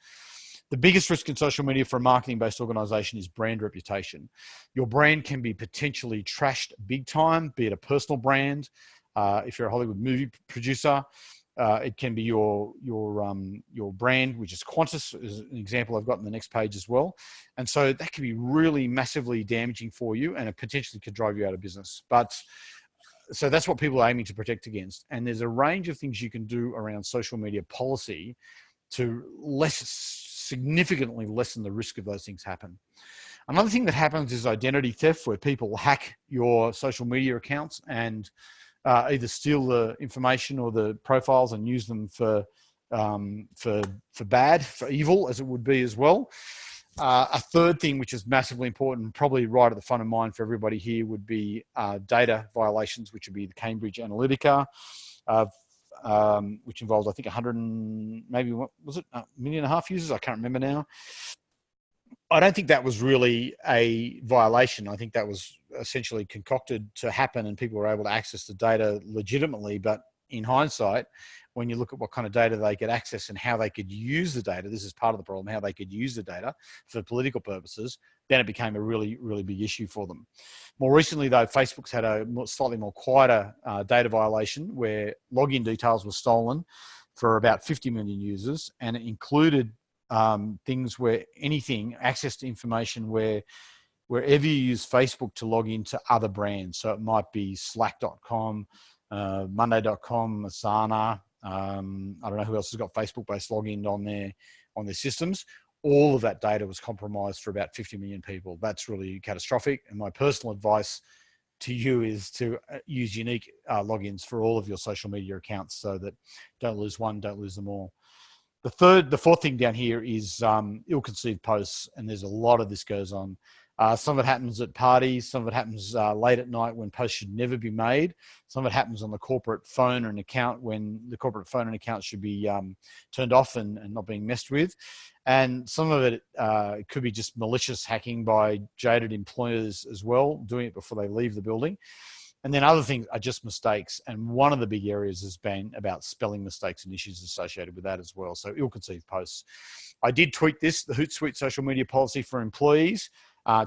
The biggest risk in social media for a marketing-based organization is brand reputation. Your brand can be potentially trashed big time, be it a personal brand. If you're a Hollywood movie producer, it can be your brand, which is Qantas, is an example I've got in the next page as well. And so that can be really massively damaging for you, and it potentially could drive you out of business. So that's what people are aiming to protect against. And there's a range of things you can do around social media policy to significantly lessen the risk of those things happen. Another thing that happens is identity theft, where people hack your social media accounts and either steal the information or the profiles and use them for bad, for evil, as it would be as well. A third thing, which is massively important, probably right at the front of mind for everybody here, would be data violations, which would be the Cambridge Analytica, which involved, I think, 100 and maybe, what was it, 1.5 million users? I can't remember now. I don't think that was really a violation. I think that was essentially concocted to happen, and people were able to access the data legitimately. But in hindsight, when you look at what kind of data they could access and how they could use the data, this is part of the problem, how they could use the data for political purposes, then it became a really, really big issue for them. More recently, though, Facebook's had a slightly more quieter data violation where login details were stolen for about 50 million users, and it included things where access to information wherever you use Facebook to log into other brands. So it might be Slack.com, Monday.com, Asana. I don't know who else has got Facebook-based login on their systems. All of that data was compromised for about 50 million people. That's really catastrophic. And my personal advice to you is to use unique logins for all of your social media accounts, so that don't lose one, don't lose them all. The fourth thing down here is ill-conceived posts, and there's a lot of this goes on. Some of it happens at parties. Some of it happens late at night when posts should never be made. Some of it happens on the corporate phone and account when the corporate phone and account should be turned off and not being messed with. And some of it could be just malicious hacking by jaded employers as well, doing it before they leave the building. And then other things are just mistakes. And one of the big areas has been about spelling mistakes and issues associated with that as well. So ill-conceived posts. I did tweet this, the Hootsuite social media policy for employees.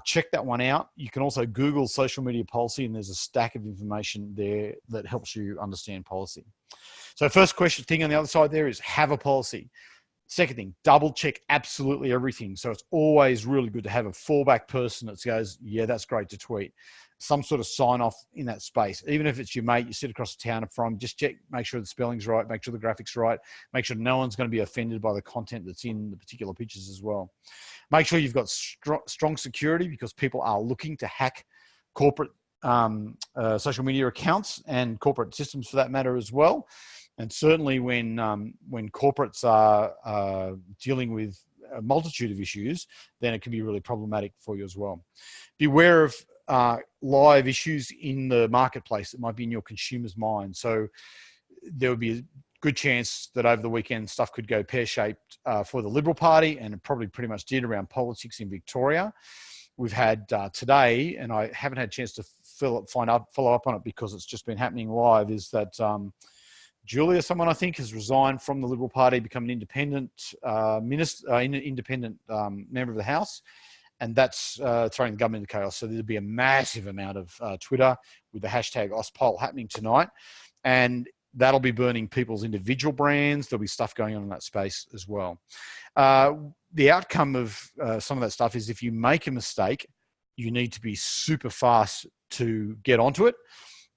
Check that one out. You can also Google social media policy, and there's a stack of information there that helps you understand policy. So first question thing on the other side there is have a policy. Second thing, double check absolutely everything. So it's always really good to have a fallback person that goes, yeah, that's great to tweet. Some sort of sign off in that space. Even if it's your mate you sit across the town from, just check, make sure the spelling's right, make sure the graphic's right, make sure no one's going to be offended by the content that's in the particular pictures as well. Make sure you've got strong security, because people are looking to hack corporate social media accounts and corporate systems for that matter as well. And certainly when corporates are dealing with a multitude of issues, then it can be really problematic for you as well. Beware of live issues in the marketplace that might be in your consumer's mind. So there would be a good chance that over the weekend stuff could go pear-shaped for the Liberal Party, and it probably pretty much did around politics in Victoria. We've had today, and I haven't had a chance to follow up on it because it's just been happening live, is that Julia, someone I think, has resigned from the Liberal Party, become an independent independent member of the House, and that's throwing the government into chaos. So there'll be a massive amount of Twitter with the hashtag #AusPol happening tonight, and that'll be burning people's individual brands. There'll be stuff going on in that space as well. The outcome of some of that stuff is if you make a mistake, you need to be super fast to get onto it.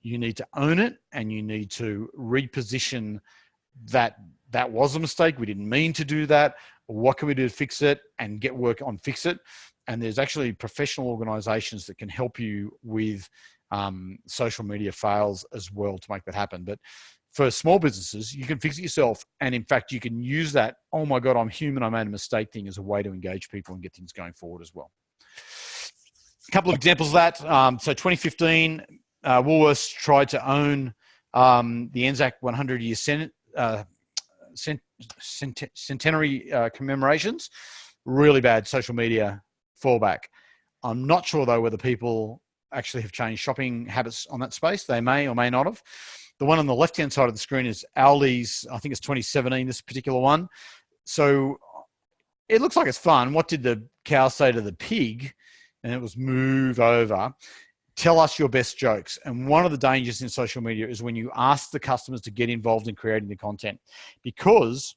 You need to own it, and you need to reposition that was a mistake. We didn't mean to do that. What can we do to fix it, and get work on fix it? And there's actually professional organizations that can help you with social media fails as well to make that happen. But for small businesses, you can fix it yourself. And in fact, you can use that, oh my God, I'm human, I made a mistake thing, as a way to engage people and get things going forward as well. A couple of examples of that. So 2015, Woolworths tried to own the Anzac 100-year centenary commemorations. Really bad social media fallback. I'm not sure, though, whether people actually have changed shopping habits on that space. They may or may not have. The one on the left-hand side of the screen is Aldi's, I think it's 2017, this particular one. So it looks like it's fun. What did the cow say to the pig? And it was move over. Tell us your best jokes. And one of the dangers in social media is when you ask the customers to get involved in creating the content, because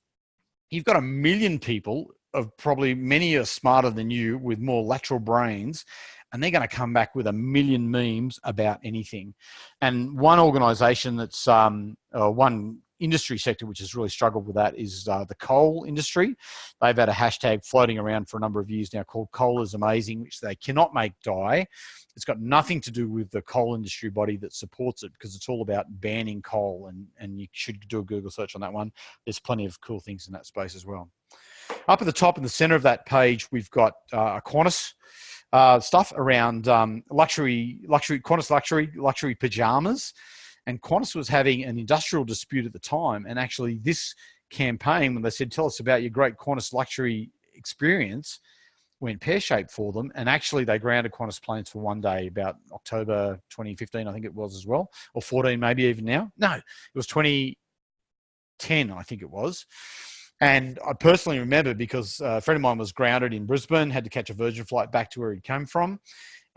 you've got 1 million people, of probably many are smarter than you with more lateral brains, and they're going to come back with 1 million memes about anything. And one organization that's one industry sector which has really struggled with that is the coal industry. They've had a hashtag floating around for a number of years now called Coal is Amazing, which they cannot make die. It's got nothing to do with the coal industry body that supports it, because it's all about banning coal, and you should do a Google search on that one. There's plenty of cool things in that space as well. Up at the top in the center of that page, we've got a Qantas stuff around Qantas luxury pajamas. And Qantas was having an industrial dispute at the time. And actually this campaign, when they said, tell us about your great Qantas luxury experience, went pear-shaped for them. And actually they grounded Qantas planes for one day, about October 2015, I think it was as well, or 14, maybe even now. No, it was 2010, I think it was. And I personally remember, because a friend of mine was grounded in Brisbane, had to catch a Virgin flight back to where he'd come from.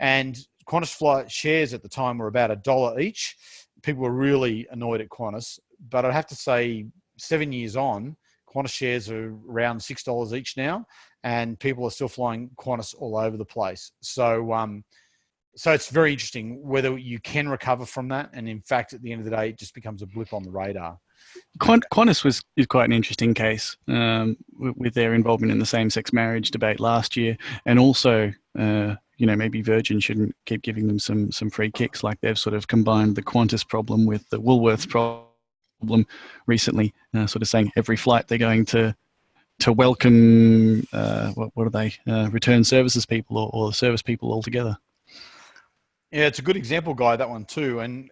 And Qantas flight shares at the time were about $1 each. People were really annoyed at Qantas. But I'd have to say 7 years on, Qantas shares are around $6 each now, and people are still flying Qantas all over the place. So it's very interesting whether you can recover from that. And in fact, at the end of the day, it just becomes a blip on the radar. Qantas is quite an interesting case with their involvement in the same-sex marriage debate last year, and also, maybe Virgin shouldn't keep giving them some free kicks, like they've sort of combined the Qantas problem with the Woolworths problem recently, sort of saying every flight they're going to to welcome what are they, return services people or service people altogether. Yeah, it's a good example, Guy, that one too. And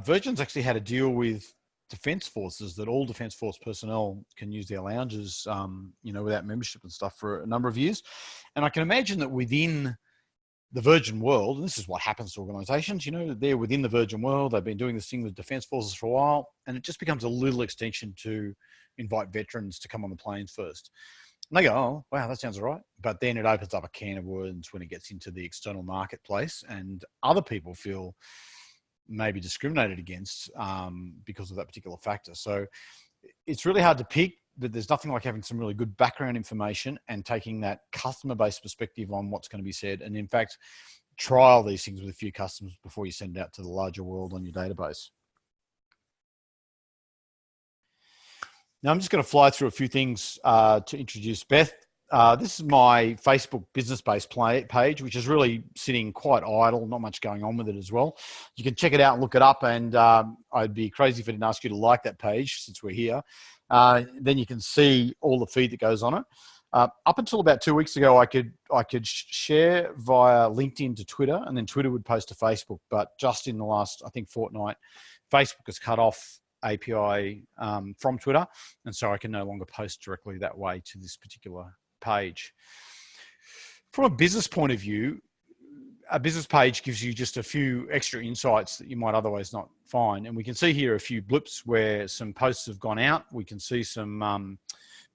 Virgin's actually had a deal with Defence Forces that all Defence Force personnel can use their lounges, without membership and stuff for a number of years. And I can imagine that within the Virgin world, and this is what happens to organisations, they're within the Virgin world. They've been doing this thing with Defence Forces for a while, and it just becomes a little extension to invite veterans to come on the planes first. And they go, oh, wow, that sounds all right. But then it opens up a can of worms when it gets into the external marketplace, and other people feel maybe discriminated against because of that particular factor. So it's really hard to pick, but there's nothing like having some really good background information and taking that customer-based perspective on what's going to be said. And in fact, trial these things with a few customers before you send it out to the larger world on your database. Now I'm just going to fly through a few things to introduce Beth. This is my Facebook business-based page, which is really sitting quite idle, not much going on with it as well. You can check it out and look it up, and I'd be crazy if I didn't ask you to like that page since we're here. Then you can see all the feed that goes on it. Up until about 2 weeks ago, I could share via LinkedIn to Twitter, and then Twitter would post to Facebook. But just in the last, I think, fortnight, Facebook has cut off API from Twitter, and so I can no longer post directly that way to this particular page. From a business point of view, a business page gives you just a few extra insights that you might otherwise not find. And we can see here a few blips where some posts have gone out. We can see some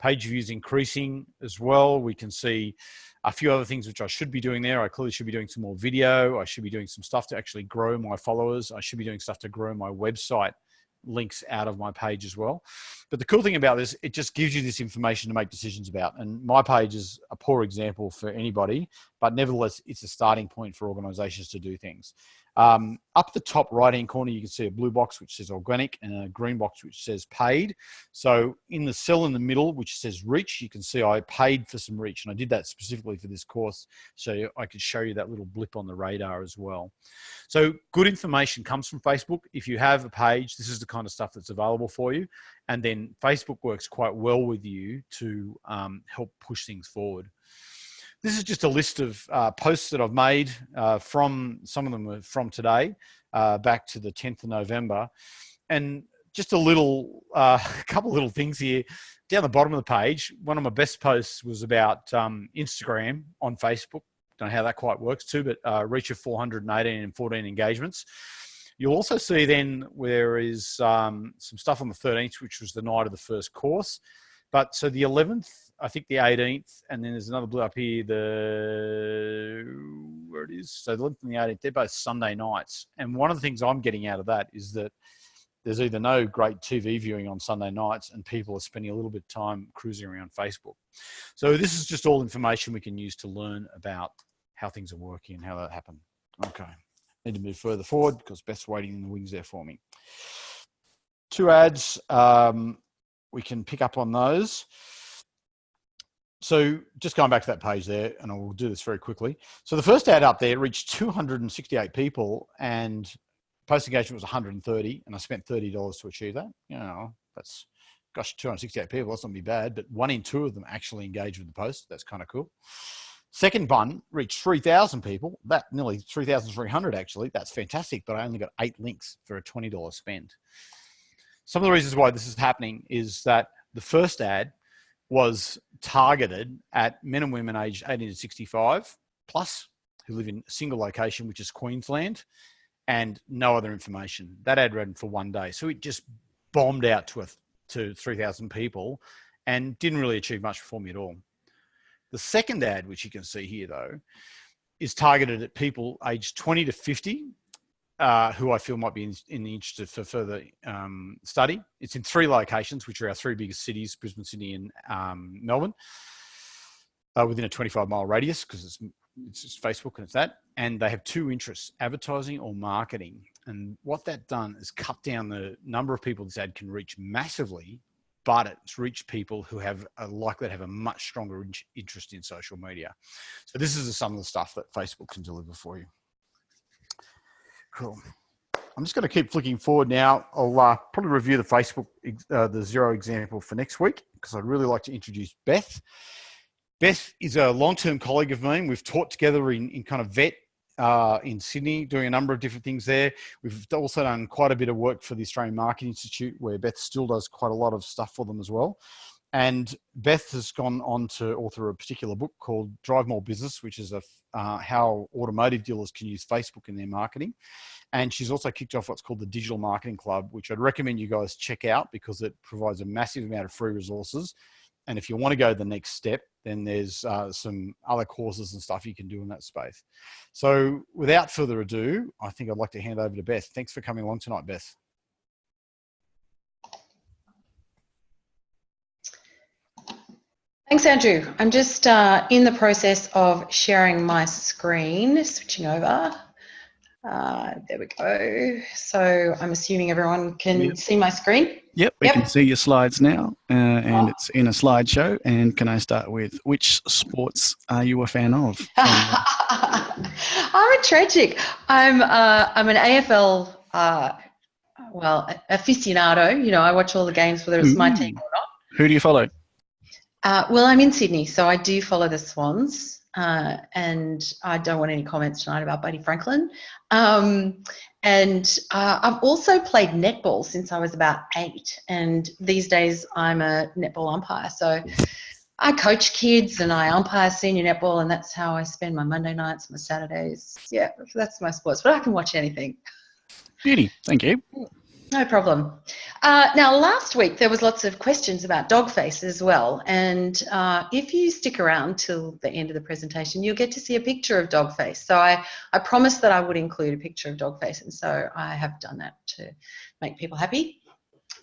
page views increasing as well. We can see a few other things which I should be doing there. I clearly should be doing some more video. I should be doing some stuff to actually grow my followers. I should be doing stuff to grow my website links out of my page as well. But the cool thing about this, it just gives you this information to make decisions about. And my page is a poor example for anybody, but nevertheless, it's a starting point for organizations to do things. Up the top right-hand corner, you can see a blue box which says organic and a green box which says paid. So in the cell in the middle, which says reach, you can see I paid for some reach. And I did that specifically for this course, so I could show you that little blip on the radar as well. So good information comes from Facebook. If you have a page, this is the kind of stuff that's available for you. And then Facebook works quite well with you to help push things forward. This is just a list of posts that I've made from, some of them are from today, back to the 10th of November. And just a couple of little things here. Down the bottom of the page, one of my best posts was about Instagram on Facebook. Don't know how that quite works too, but reach of 418 and 14 engagements. You'll also see then there is some stuff on the 13th, which was the night of the first course. But so the 11th, I think the 18th, and then there's another blue up here, where it is. So the 11th and the 18th, they're both Sunday nights. And one of the things I'm getting out of that is that there's either no great TV viewing on Sunday nights and people are spending a little bit of time cruising around Facebook. So this is just all information we can use to learn about how things are working and how that happened. Okay, need to move further forward because Beth's waiting in the wings there for me. 2 ads. We can pick up on those. So just going back to that page there, and I will do this very quickly. So the first ad up there reached 268 people and post engagement was 130, and I spent $30 to achieve that. That's, gosh, 268 people, that's not be bad, but 1 in 2 of them actually engaged with the post. That's kind of cool. Second one reached 3,000 people, that nearly 3,300 actually. That's fantastic, but I only got 8 links for a $20 spend. Some of the reasons why this is happening is that the first ad was targeted at men and women aged 18 to 65 plus who live in a single location, which is Queensland, and no other information. That ad ran for 1 day. So it just bombed out to 3,000 people and didn't really achieve much for me at all. The second ad, which you can see here though, is targeted at people aged 20 to 50 who I feel might be in the interest for further study. It's in 3 locations, which are our 3 biggest cities, Brisbane, Sydney, and Melbourne, within a 25-mile radius, because it's just Facebook and it's that. And they have 2 interests, advertising or marketing. And what that done is cut down the number of people this ad can reach massively, but it's reached people who have likely to have a much stronger interest in social media. So this is some of the stuff that Facebook can deliver for you. Cool. I'm just going to keep flicking forward now. I'll probably review the Facebook, the Xero example for next week, because I'd really like to introduce Beth. Beth is a long-term colleague of mine. We've taught together in kind of vet in Sydney, doing a number of different things there. We've also done quite a bit of work for the Australian Marketing Institute, where Beth still does quite a lot of stuff for them as well. And Beth has gone on to author a particular book called Drive More Business, which is how automotive dealers can use Facebook in their marketing. And she's also kicked off what's called the Digital Marketing Club, which I'd recommend you guys check out, because it provides a massive amount of free resources. And if you want to go the next step, then there's some other courses and stuff you can do in that space. So without further ado, I think I'd like to hand over to Beth. Thanks for coming along tonight, Beth. Thanks, Andrew. I'm just in the process of sharing my screen, switching over. There we go. So I'm assuming everyone can see my screen. Yep, we can see your slides now, and it's in a slideshow. And can I start with, which sports are you a fan of? I'm a tragic. I'm an AFL aficionado. You know, I watch all the games, whether it's my team or not. Who do you follow? Well, I'm in Sydney, so I do follow the Swans, and I don't want any comments tonight about Buddy Franklin. And I've also played netball since I was about 8, and these days I'm a netball umpire. So I coach kids and I umpire senior netball, and that's how I spend my Monday nights, my Saturdays. Yeah, that's my sports, but I can watch anything. Beauty, thank you. No problem. Now, last week there was lots of questions about Dogface as well, and if you stick around till the end of the presentation, you'll get to see a picture of Dogface. So I promised that I would include a picture of Dogface, and so I have done that to make people happy.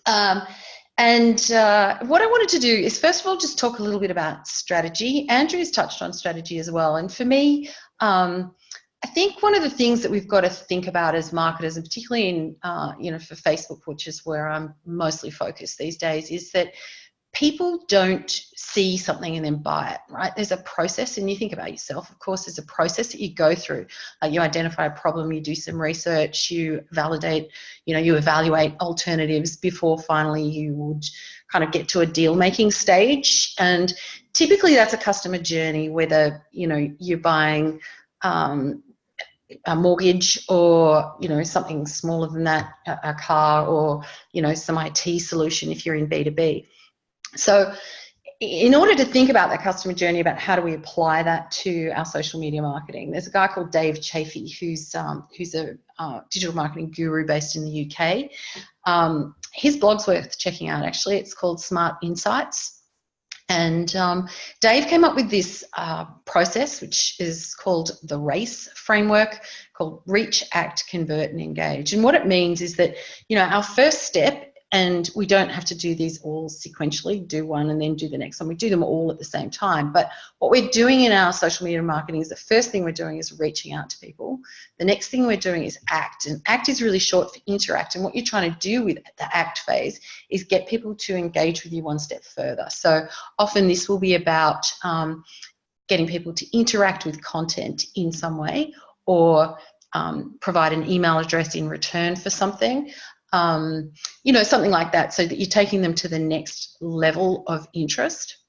What I wanted to do is, first of all, just talk a little bit about strategy. Andrew's touched on strategy as well, and for me, I think one of the things that we've got to think about as marketers, and particularly in, for Facebook, which is where I'm mostly focused these days, is that people don't see something and then buy it, right? There's a process, and you think about yourself, of course, there's a process that you go through. You identify a problem, you do some research, you validate, you evaluate alternatives before finally you would kind of get to a deal-making stage. And typically that's a customer journey, whether, you're buying a mortgage or something smaller than that, a car, or some IT solution if you're in B2B. So in order to think about that customer journey, about how do we apply that to our social media marketing, there's a guy called Dave Chafee who's a digital marketing guru based in the UK. His blog's worth checking out, actually. It's called Smart Insights. And Dave came up with this process, which is called the RACE framework, called Reach, Act, Convert, and Engage. And what it means is that, our first step, and we don't have to do these all sequentially, do one and then do the next one. We do them all at the same time. But what we're doing in our social media marketing is, the first thing we're doing is reaching out to people. The next thing we're doing is act. And act is really short for interact. And what you're trying to do with the act phase is get people to engage with you one step further. So often this will be about getting people to interact with content in some way, or provide an email address in return for something. Something like that, so that you're taking them to the next level of interest.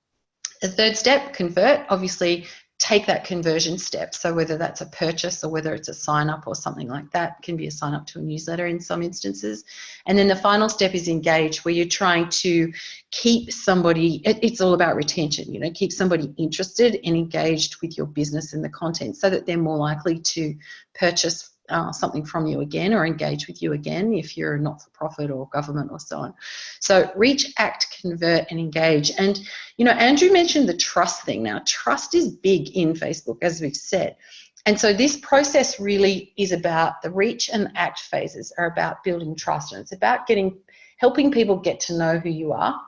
The third step, convert, obviously take that conversion step. So whether that's a purchase or whether it's a sign up or something like that, it can be a sign up to a newsletter in some instances. And then the final step is engage, where you're trying to keep somebody, it's all about retention, keep somebody interested and engaged with your business and the content, so that they're more likely to purchase something from you again, or engage with you again if you're not-for-profit or government or so on. So reach, act, convert, and engage. And, Andrew mentioned the trust thing. Now, trust is big in Facebook, as we've said. And so this process really is about, the reach and act phases are about building trust. And it's about helping people get to know who you are,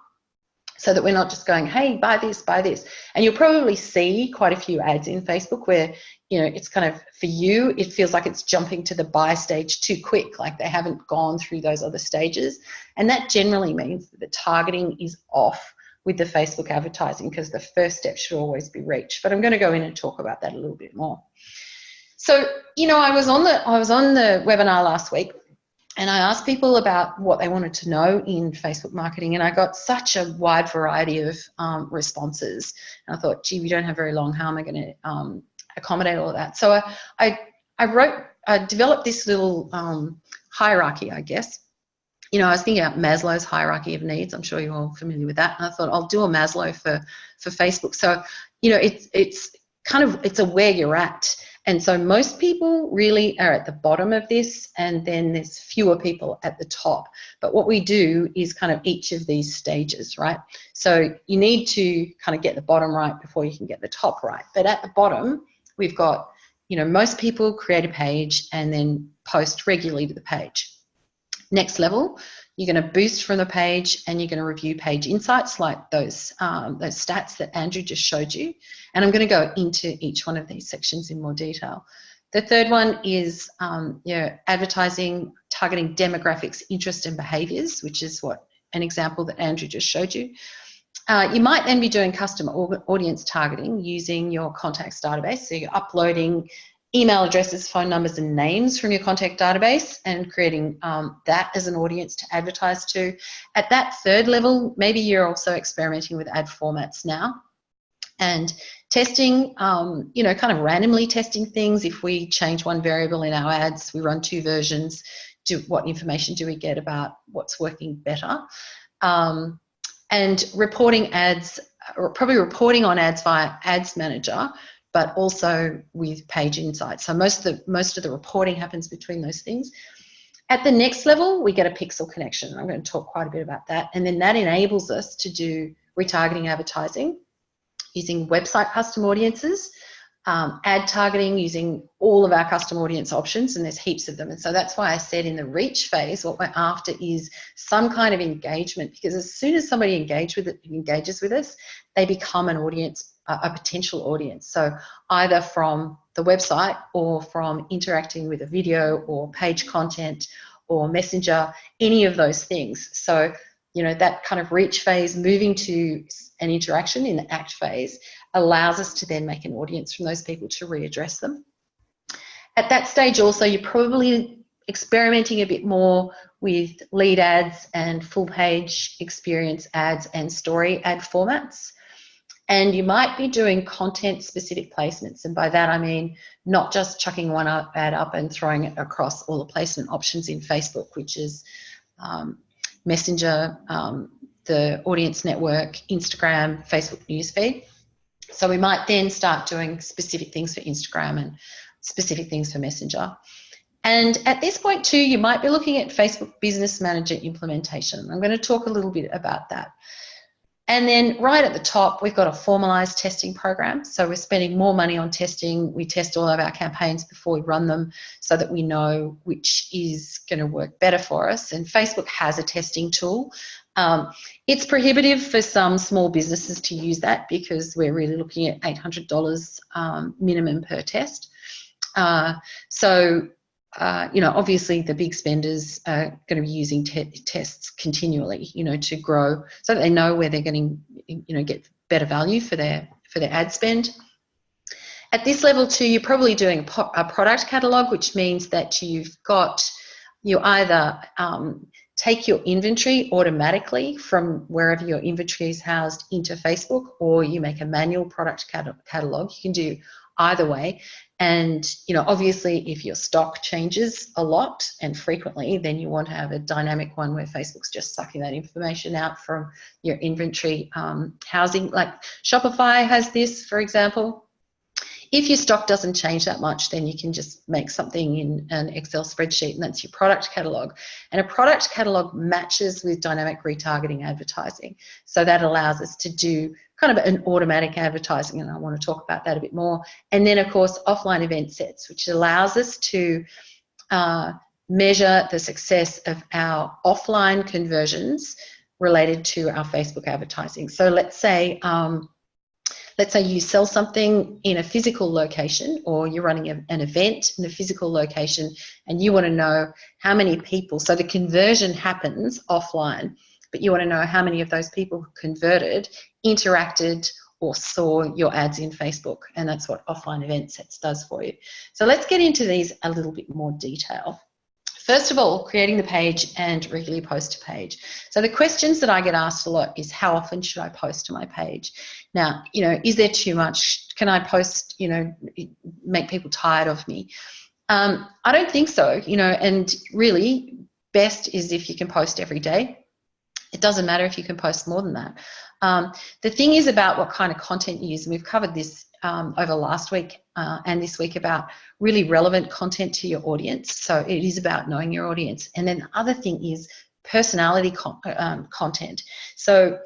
so that we're not just going, hey, buy this, buy this. And you'll probably see quite a few ads in Facebook where, it's kind of, for you, it feels like it's jumping to the buy stage too quick, like they haven't gone through those other stages. And that generally means that the targeting is off with the Facebook advertising, because the first step should always be reach. But I'm going to go in and talk about that a little bit more. So, I was on the webinar last week, And I asked people about what they wanted to know in Facebook marketing, and I got such a wide variety of responses. And I thought, gee, we don't have very long. How am I going to accommodate all of that? So I developed this little hierarchy, I guess. You know, I was thinking about Maslow's hierarchy of needs. I'm sure you're all familiar with that. And I thought I'll do a Maslow for Facebook. So, you know, it's a where you're at. And so most people really are at the bottom of this, and then there's fewer people at the top. But what we do is kind of each of these stages, right? So you need to kind of get the bottom right before you can get the top right. But at the bottom, we've got, you know, most people create a page and then post regularly to the page. Next level, you're going to boost from the page, and you're going to review page insights like those stats that Andrew just showed you. And I'm going to go into each one of these sections in more detail. The third one is advertising, targeting demographics, interest and behaviours, which is what an example that Andrew just showed you. You might then be doing custom audience targeting using your contacts database. So you're uploading email addresses, phone numbers and names from your contact database and creating that as an audience to advertise to. At that third level, maybe you're also experimenting with ad formats now and testing, kind of randomly testing things. If we change one variable in our ads, we run two versions, what information do we get about what's working better? And reporting ads, or probably reporting on ads via Ads Manager, but also with Page Insights. So most of the reporting happens between those things. At the next level, we get a pixel connection. I'm going to talk quite a bit about that. And then that enables us to do retargeting advertising using website custom audiences, ad targeting using all of our custom audience options, and there's heaps of them. And so that's why I said in the reach phase, what we're after is some kind of engagement, because as soon as somebody engages with us, they become an audience, a potential audience. So either from the website or from interacting with a video or page content or messenger, any of those things. So, you know, that kind of reach phase, moving to an interaction in the act phase, allows us to then make an audience from those people to readdress them. At that stage also, you're probably experimenting a bit more with lead ads and full page experience ads and story ad formats. And you might be doing content specific placements. And by that, I mean, not just chucking one ad up and throwing it across all the placement options in Facebook, which is Messenger, the Audience Network, Instagram, Facebook Newsfeed. So we might then start doing specific things for Instagram and specific things for Messenger. And at this point too, you might be looking at Facebook Business Manager implementation. I'm going to talk a little bit about that. And then right at the top, we've got a formalized testing program. So we're spending more money on testing. We test all of our campaigns before we run them so that we know which is going to work better for us. And Facebook has a testing tool. It's prohibitive for some small businesses to use that because we're really looking at $800 minimum per test. Obviously the big spenders are going to be using tests continually, to grow so that they know where they're going to, get better value for their ad spend. At this level too, you're probably doing a product catalog, which means that you either take your inventory automatically from wherever your inventory is housed into Facebook, or you make a manual product catalog. You can do either way. And, obviously if your stock changes a lot and frequently, then you want to have a dynamic one where Facebook's just sucking that information out from your inventory housing. Like Shopify has this, for example. If your stock doesn't change that much, then you can just make something in an Excel spreadsheet, and that's your product catalog. And a product catalog matches with dynamic retargeting advertising. So that allows us to do kind of an automatic advertising, and I want to talk about that a bit more. And then, of course, offline event sets, which allows us to measure the success of our offline conversions related to our Facebook advertising. So let's say you sell something in a physical location, or you're running an event in a physical location, and you want to know how many people, so the conversion happens offline, but you want to know how many of those people who converted, interacted, or saw your ads in Facebook, and that's what offline event sets does for you. So let's get into these a little bit more detail. First of all, creating the page and regularly post a page. So the questions that I get asked a lot is, how often should I post to my page? Now, is there too much? Can I post, make people tired of me? I don't think so, and really best is if you can post every day. It doesn't matter if you can post more than that. The thing is about what kind of content you use, and we've covered this over last week and this week about really relevant content to your audience. So it is about knowing your audience. And then the other thing is personality content. So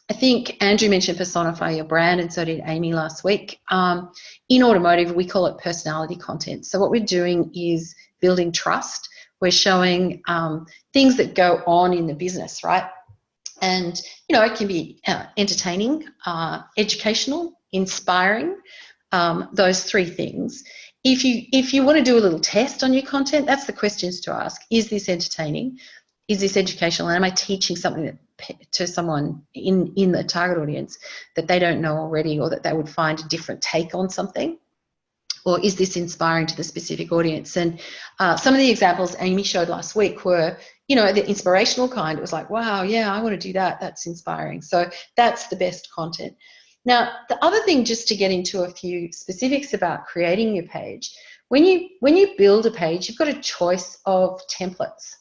I think Andrew mentioned personify your brand, and so did Amy last week. In automotive, we call it personality content. So what we're doing is building trust. We're showing things that go on in the business, right? And, it can be entertaining, educational, inspiring, those three things. If you want to do a little test on your content, that's the questions to ask. Is this entertaining? Is this educational? And am I teaching something to someone in the target audience that they don't know already, or that they would find a different take on something? Or is this inspiring to the specific audience? And some of the examples Amy showed last week were, the inspirational kind. It was like, wow, yeah, I want to do that. That's inspiring. So that's the best content. Now, the other thing, just to get into a few specifics about creating your page, when you build a page, you've got a choice of templates.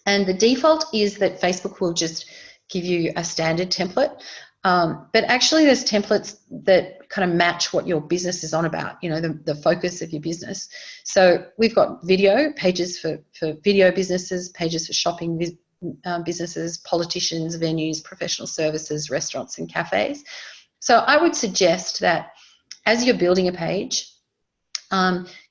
And the default is that Facebook will just give you a standard template. But actually there's templates that kind of match what your business is on about, the focus of your business. So we've got video, pages for video businesses, pages for shopping businesses, politicians, venues, professional services, restaurants and cafes. So I would suggest that as you're building a page,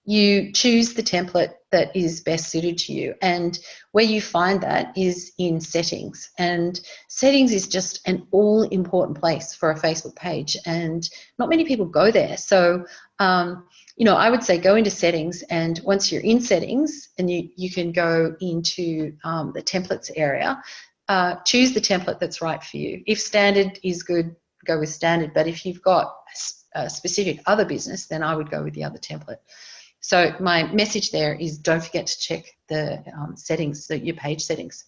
you choose the template that is best suited to you. And where you find that is in settings. And settings is just an all-important place for a Facebook page. And not many people go there. So, I would say go into settings. And once you're in settings, and you can go into the templates area, choose the template that's right for you. If standard is good, go with standard. But if you've got a specific other business, then I would go with the other template. So my message there is, don't forget to check the settings, your page settings.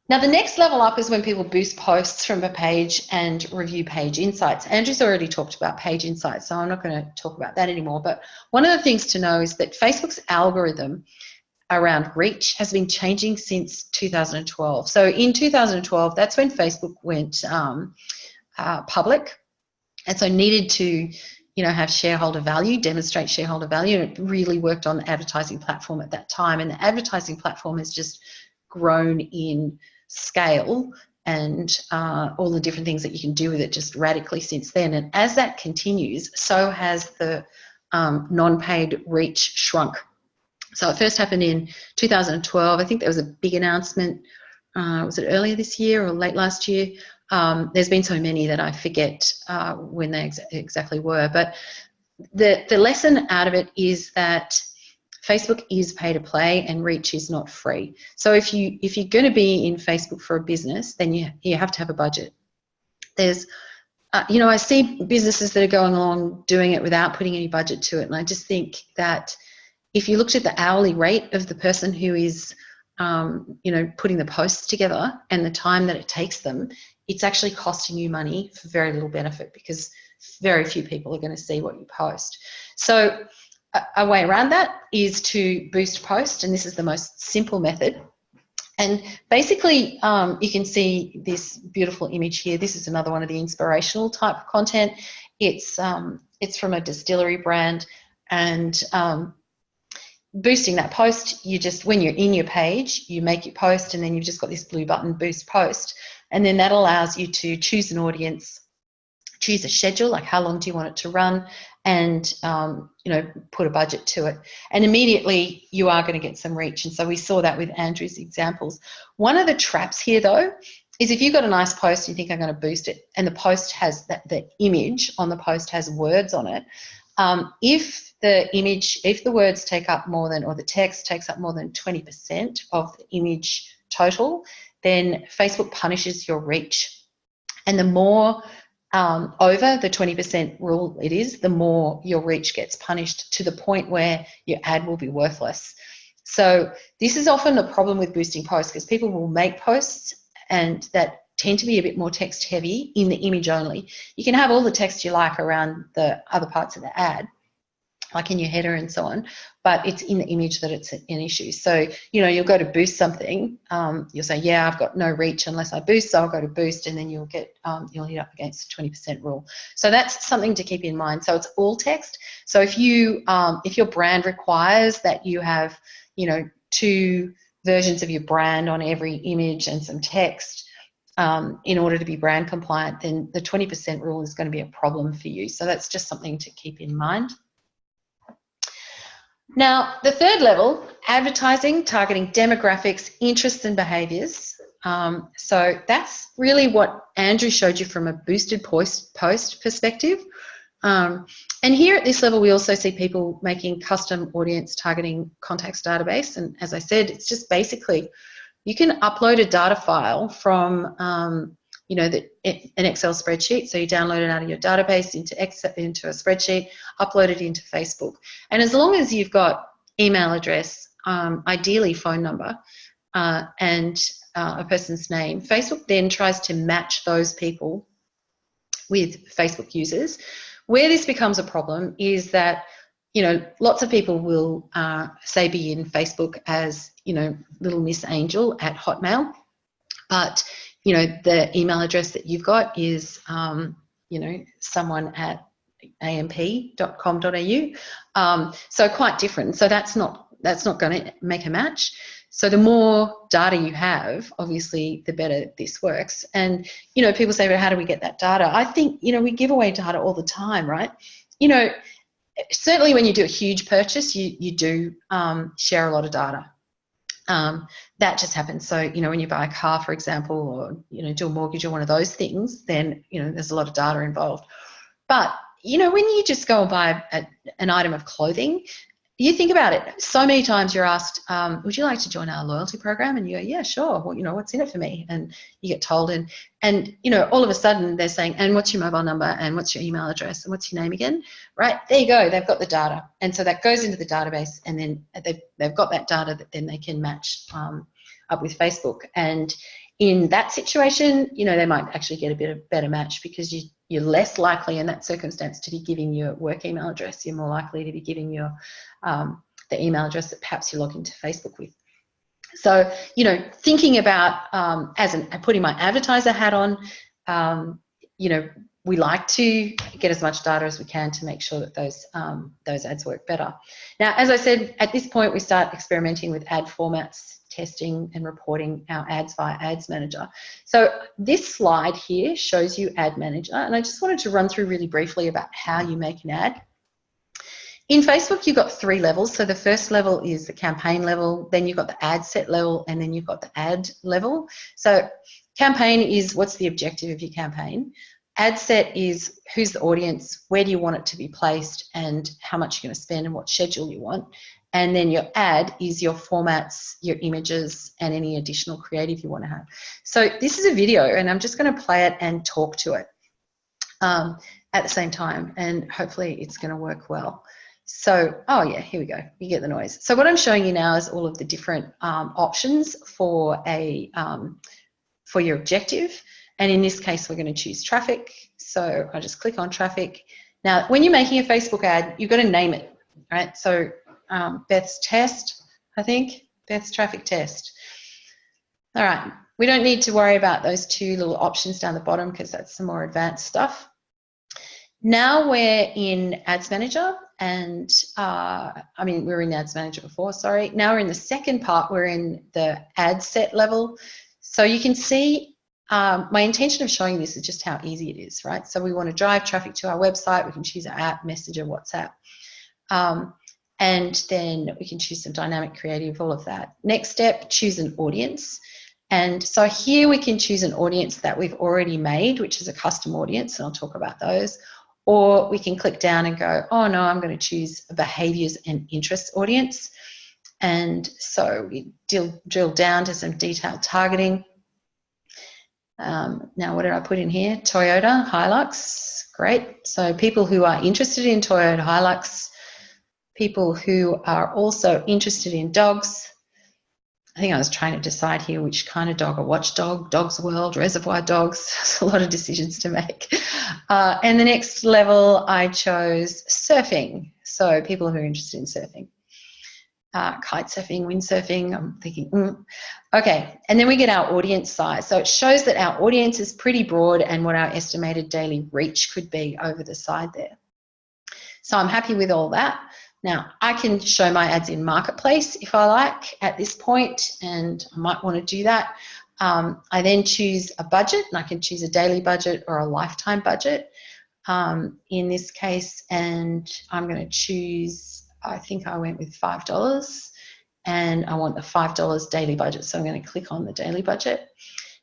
Now, the next level up is when people boost posts from a page and review page insights. Andrew's already talked about page insights, so I'm not going to talk about that anymore. But one of the things to know is that Facebook's algorithm around reach has been changing since 2012. So in 2012, that's when Facebook went public, and so needed to have shareholder value, demonstrate shareholder value, and it really worked on the advertising platform at that time. And the advertising platform has just grown in scale, and all the different things that you can do with it just radically since then. And as that continues, so has the non-paid reach shrunk. So it first happened in 2012. I think there was a big announcement, was it earlier this year or late last year? There's been so many that I forget when they exactly were. But the lesson out of it is that Facebook is pay to play and reach is not free. So if you're going to be in Facebook for a business, then you have to have a budget. There's I see businesses that are going along doing it without putting any budget to it, and I just think that if you looked at the hourly rate of the person who is putting the posts together and the time that it takes them, it's actually costing you money for very little benefit, because very few people are going to see what you post. So a way around that is to boost post, and this is the most simple method. And basically, you can see this beautiful image here. This is another one of the inspirational type of content. It's from a distillery brand, and boosting that post, when you're in your page, you make your post, and then you've just got this blue button, boost post, and then that allows you to choose an audience, choose a schedule, like how long do you want it to run, and put a budget to it, and immediately you are going to get some reach. And so we saw that with Andrew's examples. One of the traps here, though, is if you've got a nice post, you think I'm going to boost it, and the post has the image on the post has words on it. If the words take up more than, or the text takes up more than 20% of the image total, then Facebook punishes your reach. And the more over the 20% rule it is, the more your reach gets punished, to the point where your ad will be worthless. So this is often a problem with boosting posts, because people will make posts and that tend to be a bit more text heavy in the image only. You can have all the text you like around the other parts of the ad, like in your header and so on, but it's in the image that it's an issue. So, you know, you'll go to boost something, you'll say, yeah, I've got no reach unless I boost, so I'll go to boost, and then you'll get, you'll hit up against the 20% rule. So that's something to keep in mind. So it's all text. So if your brand requires that you have, you know, 2 versions of your brand on every image and some text, in order to be brand compliant, then the 20% rule is going to be a problem for you. So that's just something to keep in mind. Now, the third level, advertising, targeting demographics, interests and behaviours. So that's really what Andrew showed you from a boosted post perspective. And here at this level, we also see people making custom audience targeting contacts database. And as I said, it's just basically, you can upload a data file from, you know, an Excel spreadsheet. So you download it out of your database into a spreadsheet, upload it into Facebook. And as long as you've got email address, ideally phone number, and a person's name, Facebook then tries to match those people with Facebook users. Where this becomes a problem is that, you know, lots of people will say be in Facebook as, you know, little Miss Angel at Hotmail, but, you know, the email address that you've got is, you know, someone at amp.com.au. So quite different. So that's not going to make a match. So the more data you have, obviously, the better this works. And, you know, people say, well, how do we get that data? I think, you know, we give away data all the time, right? You know, certainly when you do a huge purchase, you do share a lot of data. That just happens. So, you know, when you buy a car, for example, or, you know, do a mortgage or one of those things, then, you know, there's a lot of data involved. But, you know, when you just go and buy an item of clothing, you think about it. So many times you're asked, would you like to join our loyalty program? And you go, yeah, sure. Well, you know, what's in it for me? And you get told, and you know, all of a sudden they're saying, and what's your mobile number? And what's your email address? And what's your name again? Right, there you go. They've got the data. And so that goes into the database, and then they've got that data that then they can match up with Facebook. And in that situation, you know, they might actually get a bit of better match, because you're less likely in that circumstance to be giving your work email address. You're more likely to be giving your the email address that perhaps you log into Facebook with. So, you know, thinking about putting my advertiser hat on, you know, we like to get as much data as we can to make sure that those ads work better. Now, as I said, at this point we start experimenting with ad formats, testing and reporting our ads via Ads Manager. So this slide here shows you Ad Manager, and I just wanted to run through really briefly about how you make an ad. In Facebook, you've got 3 levels. So the first level is the campaign level, then you've got the ad set level, and then you've got the ad level. So campaign is what's the objective of your campaign. Ad set is who's the audience, where do you want it to be placed, and how much you're going to spend and what schedule you want. And then your ad is your formats, your images, and any additional creative you want to have. So this is a video, and I'm just going to play it and talk to it at the same time, and hopefully it's going to work well. So, oh yeah, here we go. You get the noise. So what I'm showing you now is all of the different options for your objective. And in this case, we're going to choose traffic. So I just click on traffic. Now, when you're making a Facebook ad, you've got to name it, right? So Beth's test, I think, Beth's traffic test. All right, we don't need to worry about those 2 little options down the bottom, because that's some more advanced stuff. Now we're in Ads Manager, and I mean, we were in Ads Manager before, sorry. Now we're in the second part, we're in the ad set level. So you can see my intention of showing this is just how easy it is, right? So we want to drive traffic to our website. We can choose our app, Messenger, WhatsApp. And then we can choose some dynamic creative, all of that. Next step, choose an audience. And so here we can choose an audience that we've already made, which is a custom audience, and I'll talk about those. Or we can click down and go, oh no, I'm going to choose a behaviours and interests audience. And so we drill down to some detailed targeting. Now, what did I put in here? Toyota, Hilux, great. So people who are interested in Toyota, Hilux, people who are also interested in dogs. I think I was trying to decide here which kind of dog, a watchdog, Dogs World, Reservoir Dogs. There's a lot of decisions to make. And the next level, I chose surfing. So people who are interested in surfing. Kite surfing, windsurfing, I'm thinking, Okay, and then we get our audience size. So it shows that our audience is pretty broad and what our estimated daily reach could be over the side there. So I'm happy with all that. Now, I can show my ads in Marketplace if I like at this point, and I might want to do that. I then choose a budget, and I can choose a daily budget or a lifetime budget in this case, and I'm going to choose, I think I went with $5, and I want the $5 daily budget, so I'm going to click on the daily budget.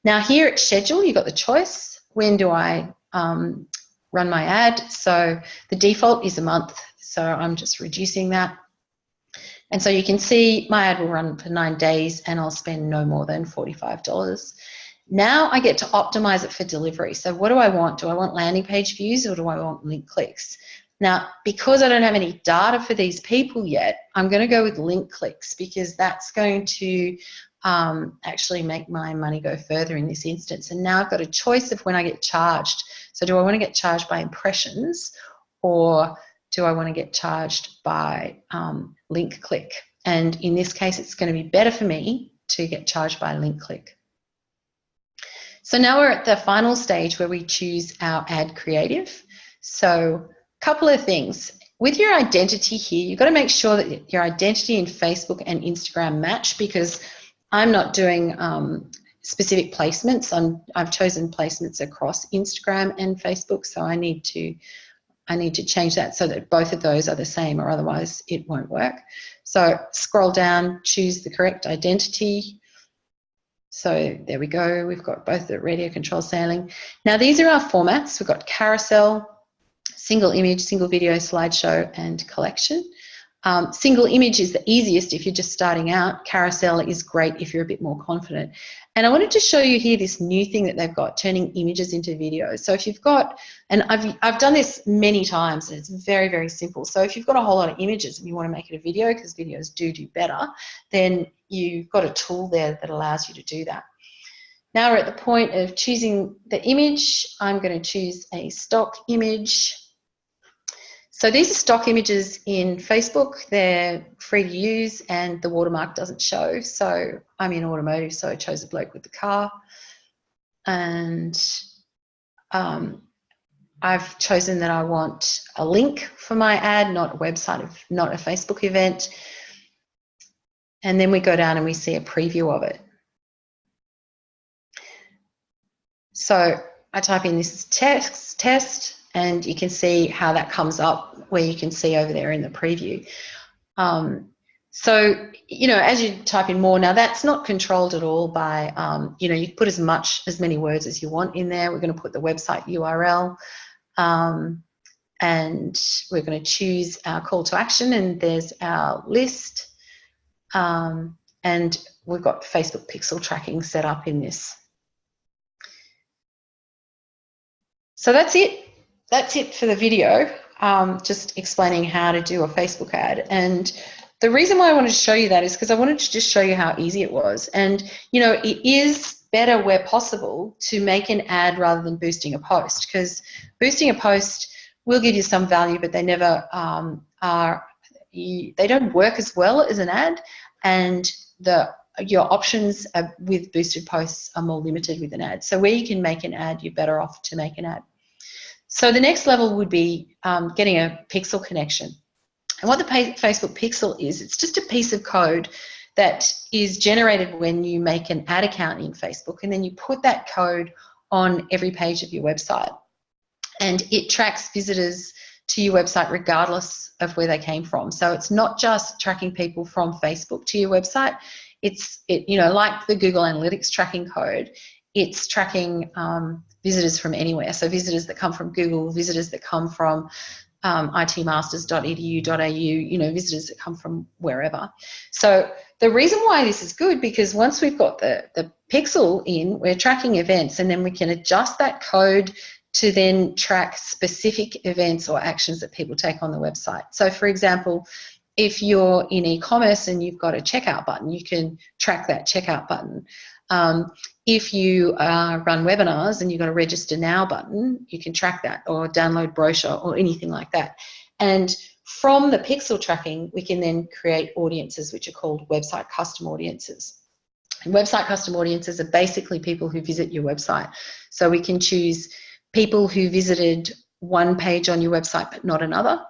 Now here at schedule, you've got the choice. When do I run my ad? So the default is a month, so I'm just reducing that. And so you can see my ad will run for 9 days and I'll spend no more than $45. Now I get to optimize it for delivery. So what do I want? Do I want landing page views or do I want link clicks? Now, because I don't have any data for these people yet, I'm going to go with link clicks because that's going to actually make my money go further in this instance. And now I've got a choice of when I get charged. So do I want to get charged by impressions or do I want to get charged by link click? And in this case, it's going to be better for me to get charged by link click. So now we're at the final stage where we choose our ad creative. So a couple of things. With your identity here, you've got to make sure that your identity in Facebook and Instagram match, because I'm not doing specific placements. I've chosen placements across Instagram and Facebook, so I need to change that so that both of those are the same, or otherwise it won't work. So scroll down, choose the correct identity. So there we go. We've got both the radio control sailing. Now these are our formats. We've got carousel, single image, single video, slideshow, and collection. Single image is the easiest if you're just starting out. Carousel is great if you're a bit more confident. And I wanted to show you here this new thing that they've got, turning images into videos. So if you've got, and I've done this many times, and it's very, very simple. So if you've got a whole lot of images and you want to make it a video, because videos do better, then you've got a tool there that allows you to do that. Now we're at the point of choosing the image. I'm going to choose a stock image. So these are stock images in Facebook. They're free to use and the watermark doesn't show. So I'm in automotive, so I chose a bloke with the car. And I've chosen that I want a link for my ad, not a website, not a Facebook event. And then we go down and we see a preview of it. So I type in this test, and you can see how that comes up, where you can see over there in the preview. So, you know, as you type in more, now that's not controlled at all by, you know, you can put as many words as you want in there. We're going to put the website URL, and we're going to choose our call to action, and there's our list, and we've got Facebook pixel tracking set up in this. So that's it. That's it for the video, just explaining how to do a Facebook ad. And the reason why I wanted to show you that is because I wanted to just show you how easy it was. And, you know, it is better where possible to make an ad rather than boosting a post, because boosting a post will give you some value, but they never they don't work as well as an ad, and your options with boosted posts are more limited with an ad. So where you can make an ad, you're better off to make an ad. So the next level would be getting a pixel connection. And what the Facebook pixel is, it's just a piece of code that is generated when you make an ad account in Facebook, and then you put that code on every page of your website. And it tracks visitors to your website regardless of where they came from. So it's not just tracking people from Facebook to your website. It's you know, like the Google Analytics tracking code, it's tracking visitors from anywhere. So visitors that come from Google, visitors that come from itmasters.edu.au, you know, visitors that come from wherever. So the reason why this is good, because once we've got the pixel in, we're tracking events, and then we can adjust that code to then track specific events or actions that people take on the website. So for example, if you're in e-commerce and you've got a checkout button, you can track that checkout button. If you run webinars and you've got a register now button, you can track that, or download brochure or anything like that. And from the pixel tracking, we can then create audiences which are called website custom audiences. And website custom audiences are basically people who visit your website. So we can choose people who visited one page on your website but not another.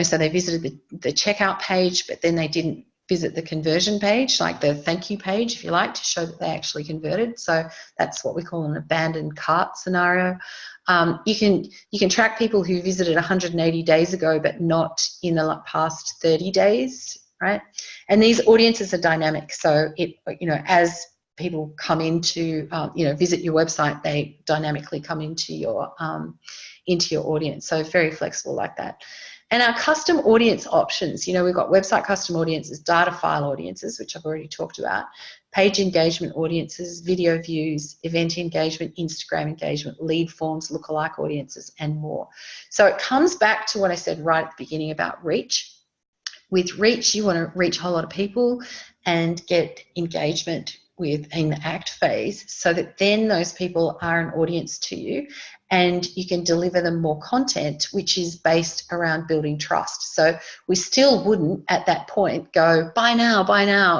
So they visited the checkout page, but then they didn't visit the conversion page, like the thank you page, if you like, to show that they actually converted. So that's what we call an abandoned cart scenario. You can track people who visited 180 days ago, but not in the past 30 days, right? And these audiences are dynamic. So as people come into, visit your website, they dynamically come into your audience. So very flexible like that. And our custom audience options, we've got website custom audiences, data file audiences, which I've already talked about, page engagement audiences, video views, event engagement, Instagram engagement, lead forms, lookalike audiences, and more. So it comes back to what I said right at the beginning about reach. With reach, you want to reach a whole lot of people and get engagement in the act phase, so that then those people are an audience to you, and you can deliver them more content which is based around building trust. So we still wouldn't at that point go buy now,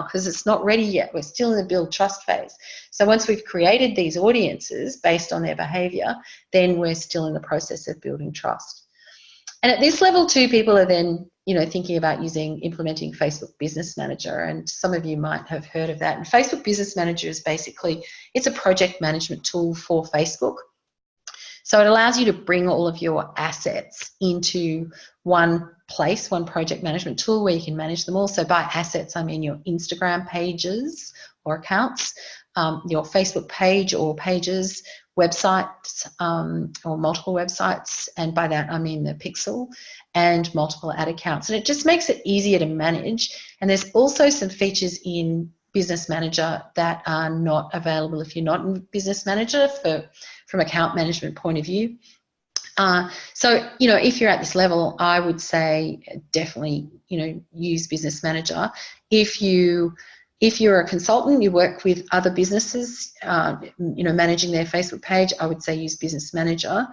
because it's not ready yet. We're still in the build trust phase. So once we've created these audiences based on their behavior, then we're still in the process of building trust. And at this level too, people are then thinking about implementing Facebook Business Manager, and some of you might have heard of that. And Facebook Business Manager is basically, it's a project management tool for Facebook. So it allows you to bring all of your assets into one place, one project management tool where you can manage them all. So by assets, I mean your Instagram pages or accounts, your Facebook page or pages, websites or multiple websites, and by that I mean the pixel, and multiple ad accounts. And it just makes it easier to manage. And there's also some features in Business Manager that are not available if you're not in Business Manager from account management point of view. So if you're at this level, I would say definitely use Business Manager. If you're a consultant, you work with other businesses, managing their Facebook page, I would say use Business Manager.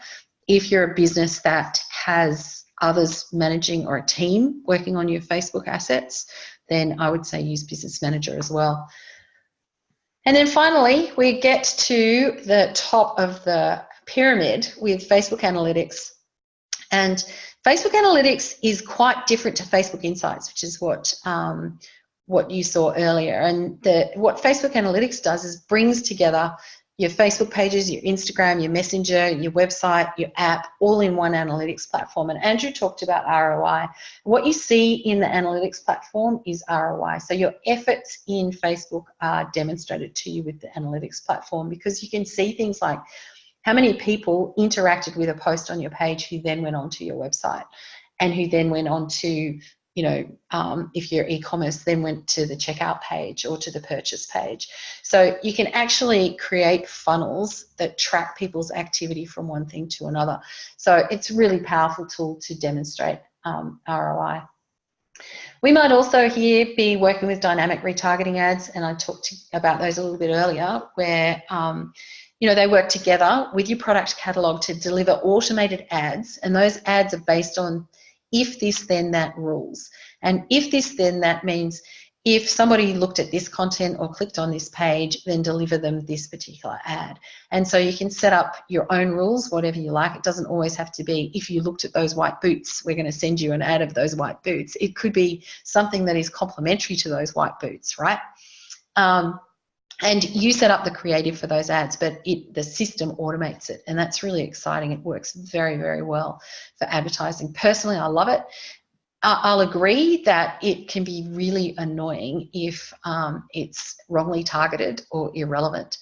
If you're a business that has others managing, or a team working on your Facebook assets, then I would say use Business Manager as well. And then finally, we get to the top of the pyramid with Facebook Analytics. And Facebook Analytics is quite different to Facebook Insights, which is what you saw earlier. And what Facebook Analytics does is brings together your Facebook pages, your Instagram, your Messenger, your website, your app, all in one analytics platform. And Andrew talked about ROI. What you see in the analytics platform is ROI. So your efforts in Facebook are demonstrated to you with the analytics platform, because you can see things like how many people interacted with a post on your page who then went onto your website, and who then went on to, if you're e-commerce, then went to the checkout page or to the purchase page. So you can actually create funnels that track people's activity from one thing to another. So it's a really powerful tool to demonstrate ROI. We might also here be working with dynamic retargeting ads, and I talked about those a little bit earlier, where they work together with your product catalog to deliver automated ads, and those ads are based on if this then that rules. And if this then that means if somebody looked at this content or clicked on this page, then deliver them this particular ad. And so you can set up your own rules, whatever you like. It doesn't always have to be, if you looked at those white boots, we're going to send you an ad of those white boots. It could be something that is complementary to those white boots, right? And you set up the creative for those ads, but the system automates it, and that's really exciting. It works very, very well for advertising. Personally, I love it. I'll agree that it can be really annoying if it's wrongly targeted or irrelevant.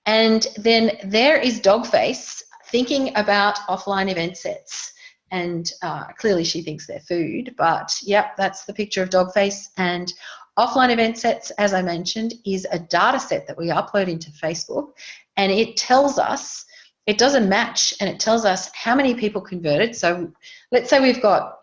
And then there is Dogface thinking about offline event sets. And clearly she thinks they're food, but yep, that's the picture of Dogface. And offline event sets, as I mentioned, is a data set that we upload into Facebook, and it tells us, it does a match, and it tells us how many people converted. So let's say we've got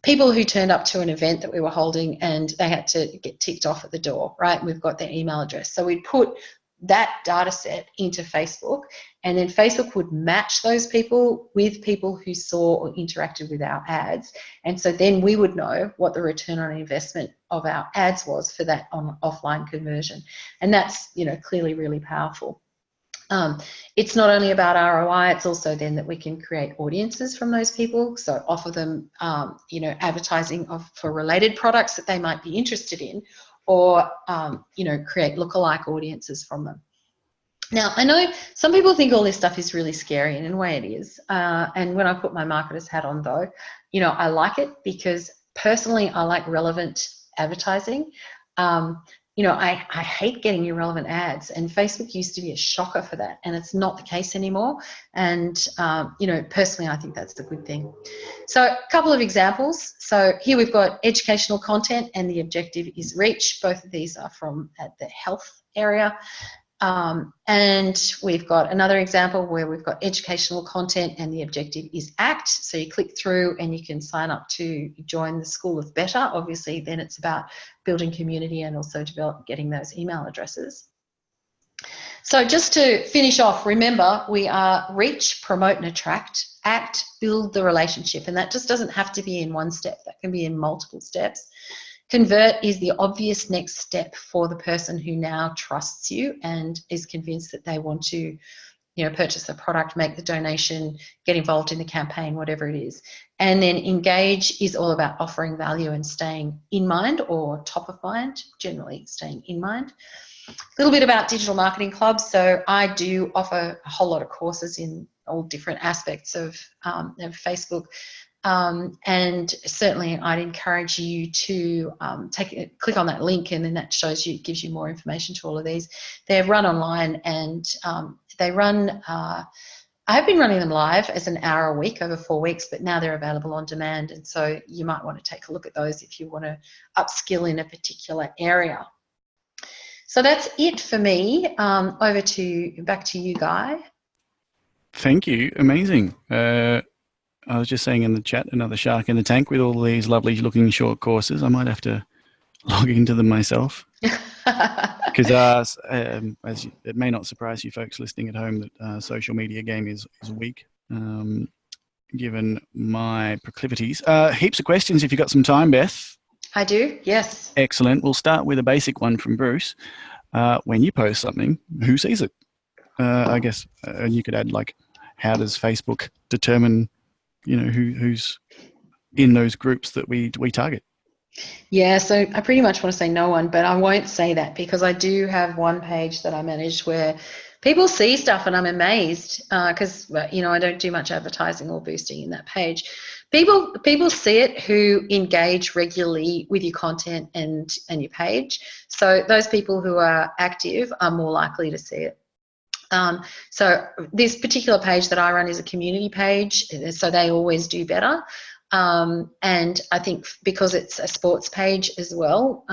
people who turned up to an event that we were holding and they had to get ticked off at the door, right? We've got their email address. So we'd put that data set into Facebook, and then Facebook would match those people with people who saw or interacted with our ads. And so then we would know what the return on investment of our ads was for that offline conversion. And that's, you know, clearly really powerful. It's not only about ROI, it's also then that we can create audiences from those people. So offer them, you know, advertising for related products that they might be interested in, or, you know, create lookalike audiences from them. Now, I know some people think all this stuff is really scary, and in a way it is. And when I put my marketer's hat on, though, you know, I like it because personally I like relevant advertising. You know, I hate getting irrelevant ads, and Facebook used to be a shocker for that, and it's not the case anymore. And, you know, personally, I think that's a good thing. So a couple of examples. So here we've got educational content, and the objective is reach. Both of these are from the health area. And we've got another example where we've got educational content and the objective is ACT. So you click through and you can sign up to join the School of Better. Obviously, then it's about building community and also getting those email addresses. So just to finish off, remember, we are reach, promote and attract, ACT, build the relationship. And that just doesn't have to be in one step. That can be in multiple steps. Convert is the obvious next step for the person who now trusts you and is convinced that they want to, you know, purchase the product, make the donation, get involved in the campaign, whatever it is. And then engage is all about offering value and staying in mind or top of mind, generally staying in mind. A little bit about digital marketing clubs. So I do offer a whole lot of courses in all different aspects of Facebook. And certainly I'd encourage you to click on that link, and then that shows you, gives you more information to all of these. They're run online, and they run, I have been running them live as an hour a week over 4 weeks, but now they're available on demand. And so you might want to take a look at those if you want to upskill in a particular area. So that's it for me. Back to you, Guy. Thank you. Amazing. I was just saying in the chat, another shark in the tank with all these lovely looking short courses. I might have to log into them myself. Because it may not surprise you folks listening at home that social media game is weak, given my proclivities. Heaps of questions if you've got some time, Beth. I do, yes. Excellent. We'll start with a basic one from Bruce. When you post something, who sees it? I guess, and you could add, like, how does Facebook determine, you know, who's in those groups that we target? Yeah, so I pretty much want to say no one, but I won't say that because I do have one page that I manage where people see stuff and I'm amazed because, you know, I don't do much advertising or boosting in that page. People see it who engage regularly with your content and your page. So those people who are active are more likely to see it. So this particular page that I run is a community page, so they always do better. And I think because it's a sports page as well,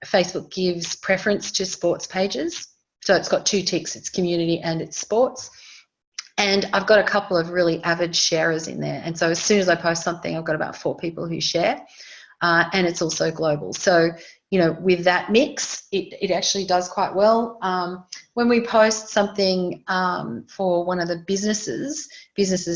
Facebook gives preference to sports pages. So it's got two ticks, it's community and it's sports. And I've got a couple of really avid sharers in there. And so as soon as I post something, I've got about 4 people who share. And it's also global. So, you know, with that mix, it actually does quite well. When we post something for one of the businesses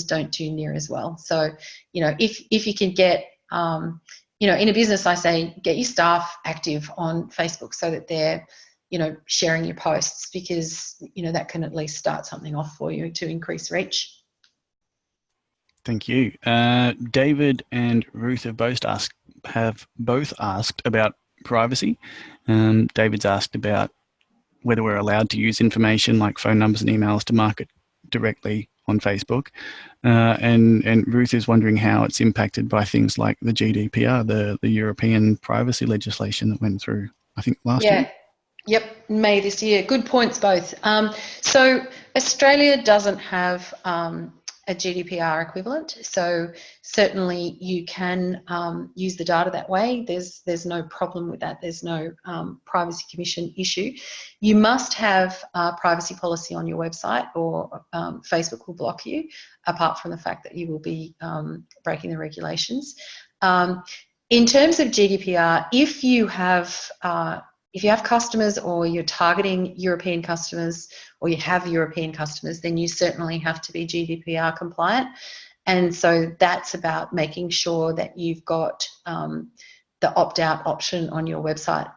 don't do near as well. So, you know, if you can get, you know, in a business, I say get your staff active on Facebook so that they're, you know, sharing your posts, because, you know, that can at least start something off for you to increase reach. Thank you. David and Ruth have both asked about privacy. David's asked about whether we're allowed to use information like phone numbers and emails to market directly on Facebook. And Ruth is wondering how it's impacted by things like the GDPR, the European privacy legislation that went through, I think, last year. Yep, May this year. Good points both. So Australia doesn't have a GDPR equivalent, so certainly you can use the data that way. There's no problem with that. There's no Privacy Commission issue. You must have a privacy policy on your website, or Facebook will block you, apart from the fact that you will be breaking the regulations. In terms of GDPR, if you have customers, or you're targeting European customers, or you have European customers, then you certainly have to be GDPR compliant. And so that's about making sure that you've got the opt-out option on your website.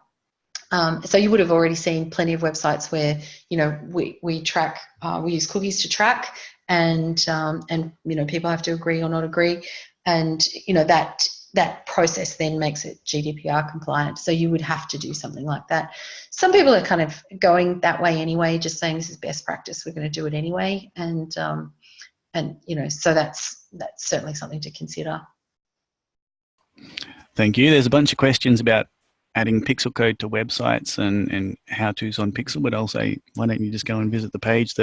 So you would have already seen plenty of websites where, you know, we track, we use cookies to track, and you know, people have to agree or not agree, and you know, that process then makes it GDPR compliant. So you would have to do something like that. Some people are kind of going that way anyway, just saying this is best practice, we're going to do it anyway, and you know, so that's certainly something to consider. Thank you. There's a bunch of questions about adding pixel code to websites and how-tos on Pixel, but I'll say, why don't you just go and visit the page?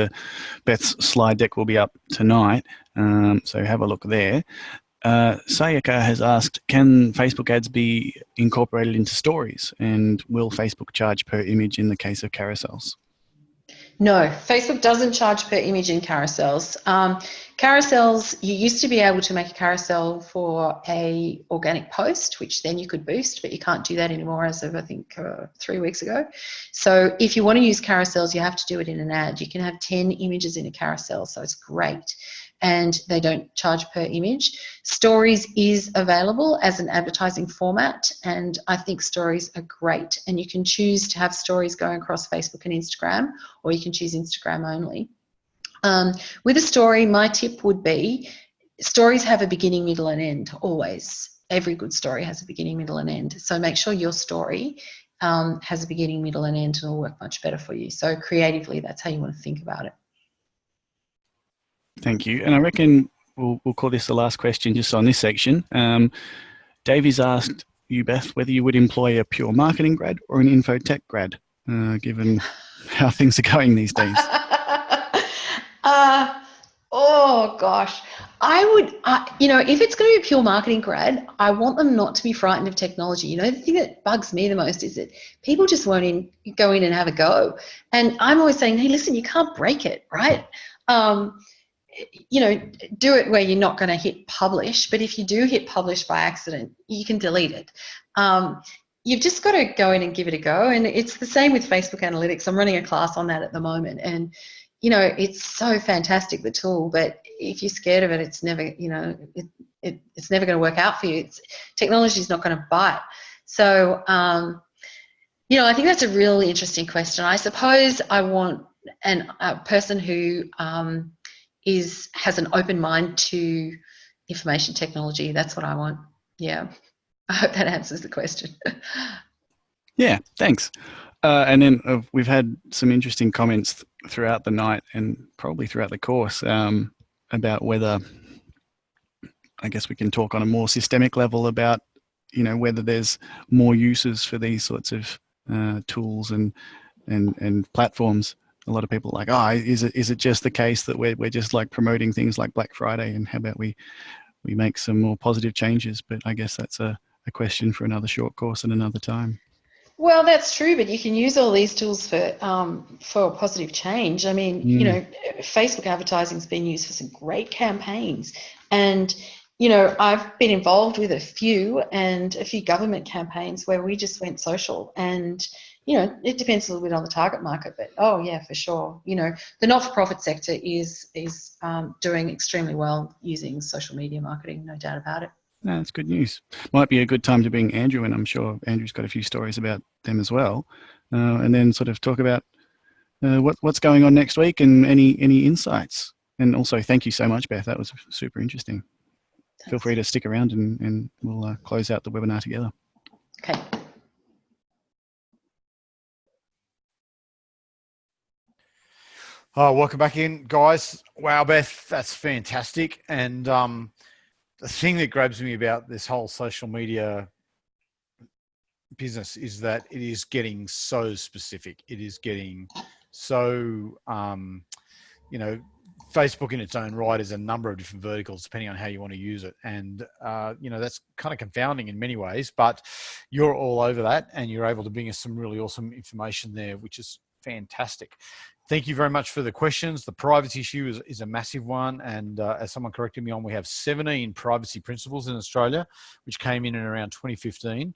Beth's slide deck will be up tonight, so have a look there. Sayaka has asked, can Facebook ads be incorporated into stories, and will Facebook charge per image in the case of carousels? No, Facebook doesn't charge per image in carousels. Carousels, you used to be able to make a carousel for a organic post, which then you could boost, but you can't do that anymore as of, I think, 3 weeks ago. So if you want to use carousels, you have to do it in an ad. You can have 10 images in a carousel, so it's great. And they don't charge per image. Stories is available as an advertising format, and I think stories are great. And you can choose to have stories going across Facebook and Instagram, or you can choose Instagram only. With a story, my tip would be, stories have a beginning, middle, and end, always. Every good story has a beginning, middle, and end. So make sure your story has a beginning, middle, and end, and it'll work much better for you. So creatively, that's how you want to think about it. Thank you. And I reckon we'll call this the last question just on this section. Davey's asked you, Beth, whether you would employ a pure marketing grad or an infotech grad, given how things are going these days. Oh gosh, I would, you know, if it's going to be a pure marketing grad, I want them not to be frightened of technology. You know, the thing that bugs me the most is that people just won't go in and have a go. And I'm always saying, hey, listen, you can't break it, right? You know, do it where you're not going to hit publish, but if you do hit publish by accident, you can delete it. You've just got to go in and give it a go. And it's the same with Facebook Analytics. I'm running a class on that at the moment, and you know, it's so fantastic, the tool, but if you're scared of it, it's never, you know, it's never going to work out for you. Technology is not going to bite. So, you know, I think that's a really interesting question. I suppose I want a person who has an open mind to information technology. That's what I want. Yeah. I hope that answers the question. Yeah, thanks. And then we've had some interesting comments throughout the night and probably throughout the course about whether, I guess we can talk on a more systemic level about, you know, whether there's more uses for these sorts of tools and platforms. A lot of people are like, oh, is it just the case that we're just like promoting things like Black Friday, and how about we make some more positive changes? But I guess that's a question for another short course and another time. Well, that's true, but you can use all these tools for positive change. I mean, you know, Facebook advertising has been used for some great campaigns, and you know, I've been involved with a few government campaigns where we just went social, and you know, it depends a little bit on the target market, but oh yeah, for sure. You know, the not-for-profit sector is doing extremely well using social media marketing, no doubt about it. No, that's good news. Might be a good time to bring Andrew in. I'm sure Andrew's got a few stories about them as well, and then sort of talk about what's going on next week and any insights. And also, thank you so much, Beth. That was super interesting. Thanks. Feel free to stick around and we'll close out the webinar together. Okay. Oh, welcome back in, guys. Wow, Beth, that's fantastic. And the thing that grabs me about this whole social media business is that it is getting so specific. It is getting so, you know, Facebook in its own right is a number of different verticals depending on how you want to use it. And, you know, that's kind of confounding in many ways, but you're all over that and you're able to bring us some really awesome information there, which is fantastic. Thank you very much for the questions. The privacy issue is a massive one. And as someone corrected me on, we have 17 privacy principles in Australia, which came in around 2015.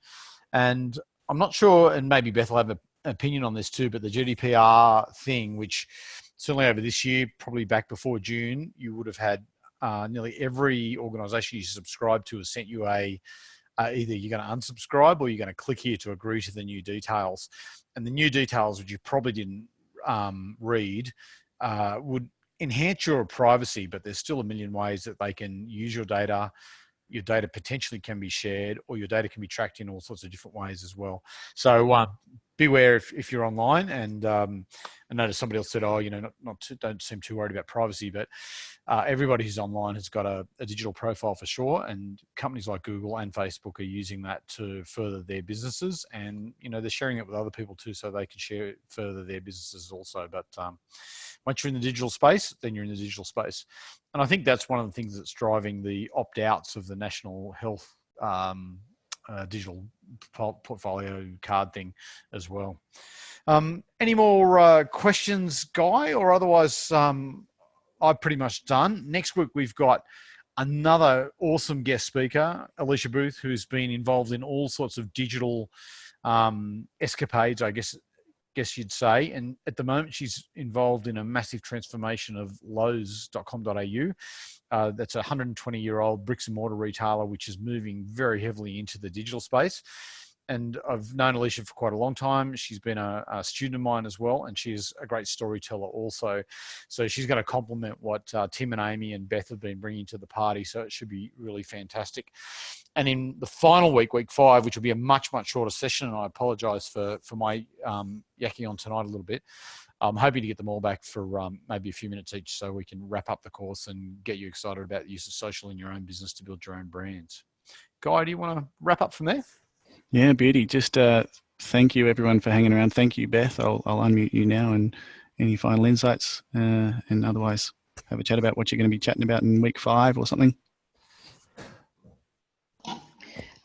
And I'm not sure, and maybe Beth will have an opinion on this too, but the GDPR thing, which certainly over this year, probably back before June, you would have had nearly every organisation you subscribe to has sent you either you're going to unsubscribe or you're going to click here to agree to the new details. And the new details, which you probably didn't read, would enhance your privacy, but there's still a million ways that they can use your data. Your data potentially can be shared, or your data can be tracked in all sorts of different ways as well. So beware if you're online. And I noticed somebody else said, don't seem too worried about privacy, but everybody who's online has got a digital profile for sure. And companies like Google and Facebook are using that to further their businesses. And, they're sharing it with other people too, so they can further their businesses also. But once you're in the digital space, then you're in the digital space. And I think that's one of the things that's driving the opt-outs of the National Health digital portfolio card thing as well. Any more questions, Guy? Or otherwise, I've pretty much done. Next week, we've got another awesome guest speaker, Alicia Booth, who's been involved in all sorts of digital escapades, I guess you'd say. And at the moment, she's involved in a massive transformation of Lowe's.com.au. That's a 120-year-old bricks and mortar retailer, which is moving very heavily into the digital space. And I've known Alicia for quite a long time. She's been a student of mine as well, and she's a great storyteller also. So she's going to complement what Tim and Amy and Beth have been bringing to the party. So it should be really fantastic. And in the final week, week 5, which will be a much, much shorter session, and I apologise for my yakking on tonight a little bit. I'm hoping to get them all back for maybe a few minutes each so we can wrap up the course and get you excited about the use of social in your own business to build your own brands. Guy, do you want to wrap up from there? Yeah, beauty. Just thank you everyone for hanging around. Thank you, Beth. I'll unmute you now, and any final insights, and otherwise have a chat about what you're going to be chatting about in week 5 or something.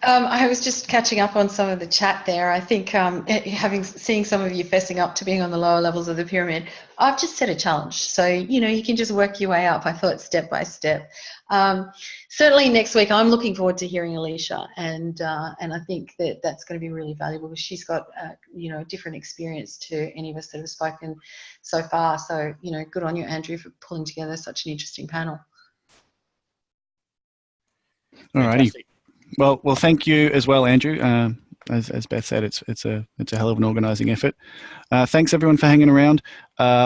I was just catching up on some of the chat there. I think seeing some of you fessing up to being on the lower levels of the pyramid, I've just set a challenge. So, you can just work your way up. I thought step by step. Certainly next week, I'm looking forward to hearing Alicia, and I think that's going to be really valuable because she's got, a different experience to any of us that have spoken so far. So, good on you, Andrew, for pulling together such an interesting panel. All righty. Well, thank you as well, Andrew. As Beth said, it's a hell of an organising effort. Thanks everyone for hanging around.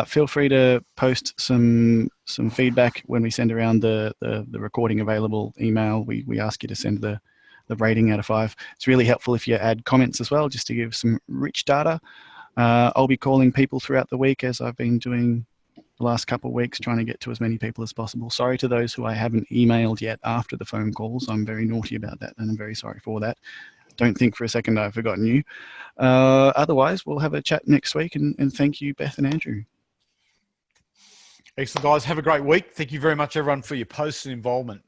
Feel free to post some feedback when we send around the recording available email. We ask you to send the rating out of 5. It's really helpful if you add comments as well, just to give some rich data. I'll be calling people throughout the week, as I've been doing the last couple of weeks, trying to get to as many people as possible. Sorry to those who I haven't emailed yet after the phone calls. I'm very naughty about that, and I'm very sorry for that. Don't think for a second I've forgotten you. Otherwise, we'll have a chat next week, and thank you, Beth and Andrew. Excellent, guys. Have a great week. Thank you very much, everyone, for your posts and involvement.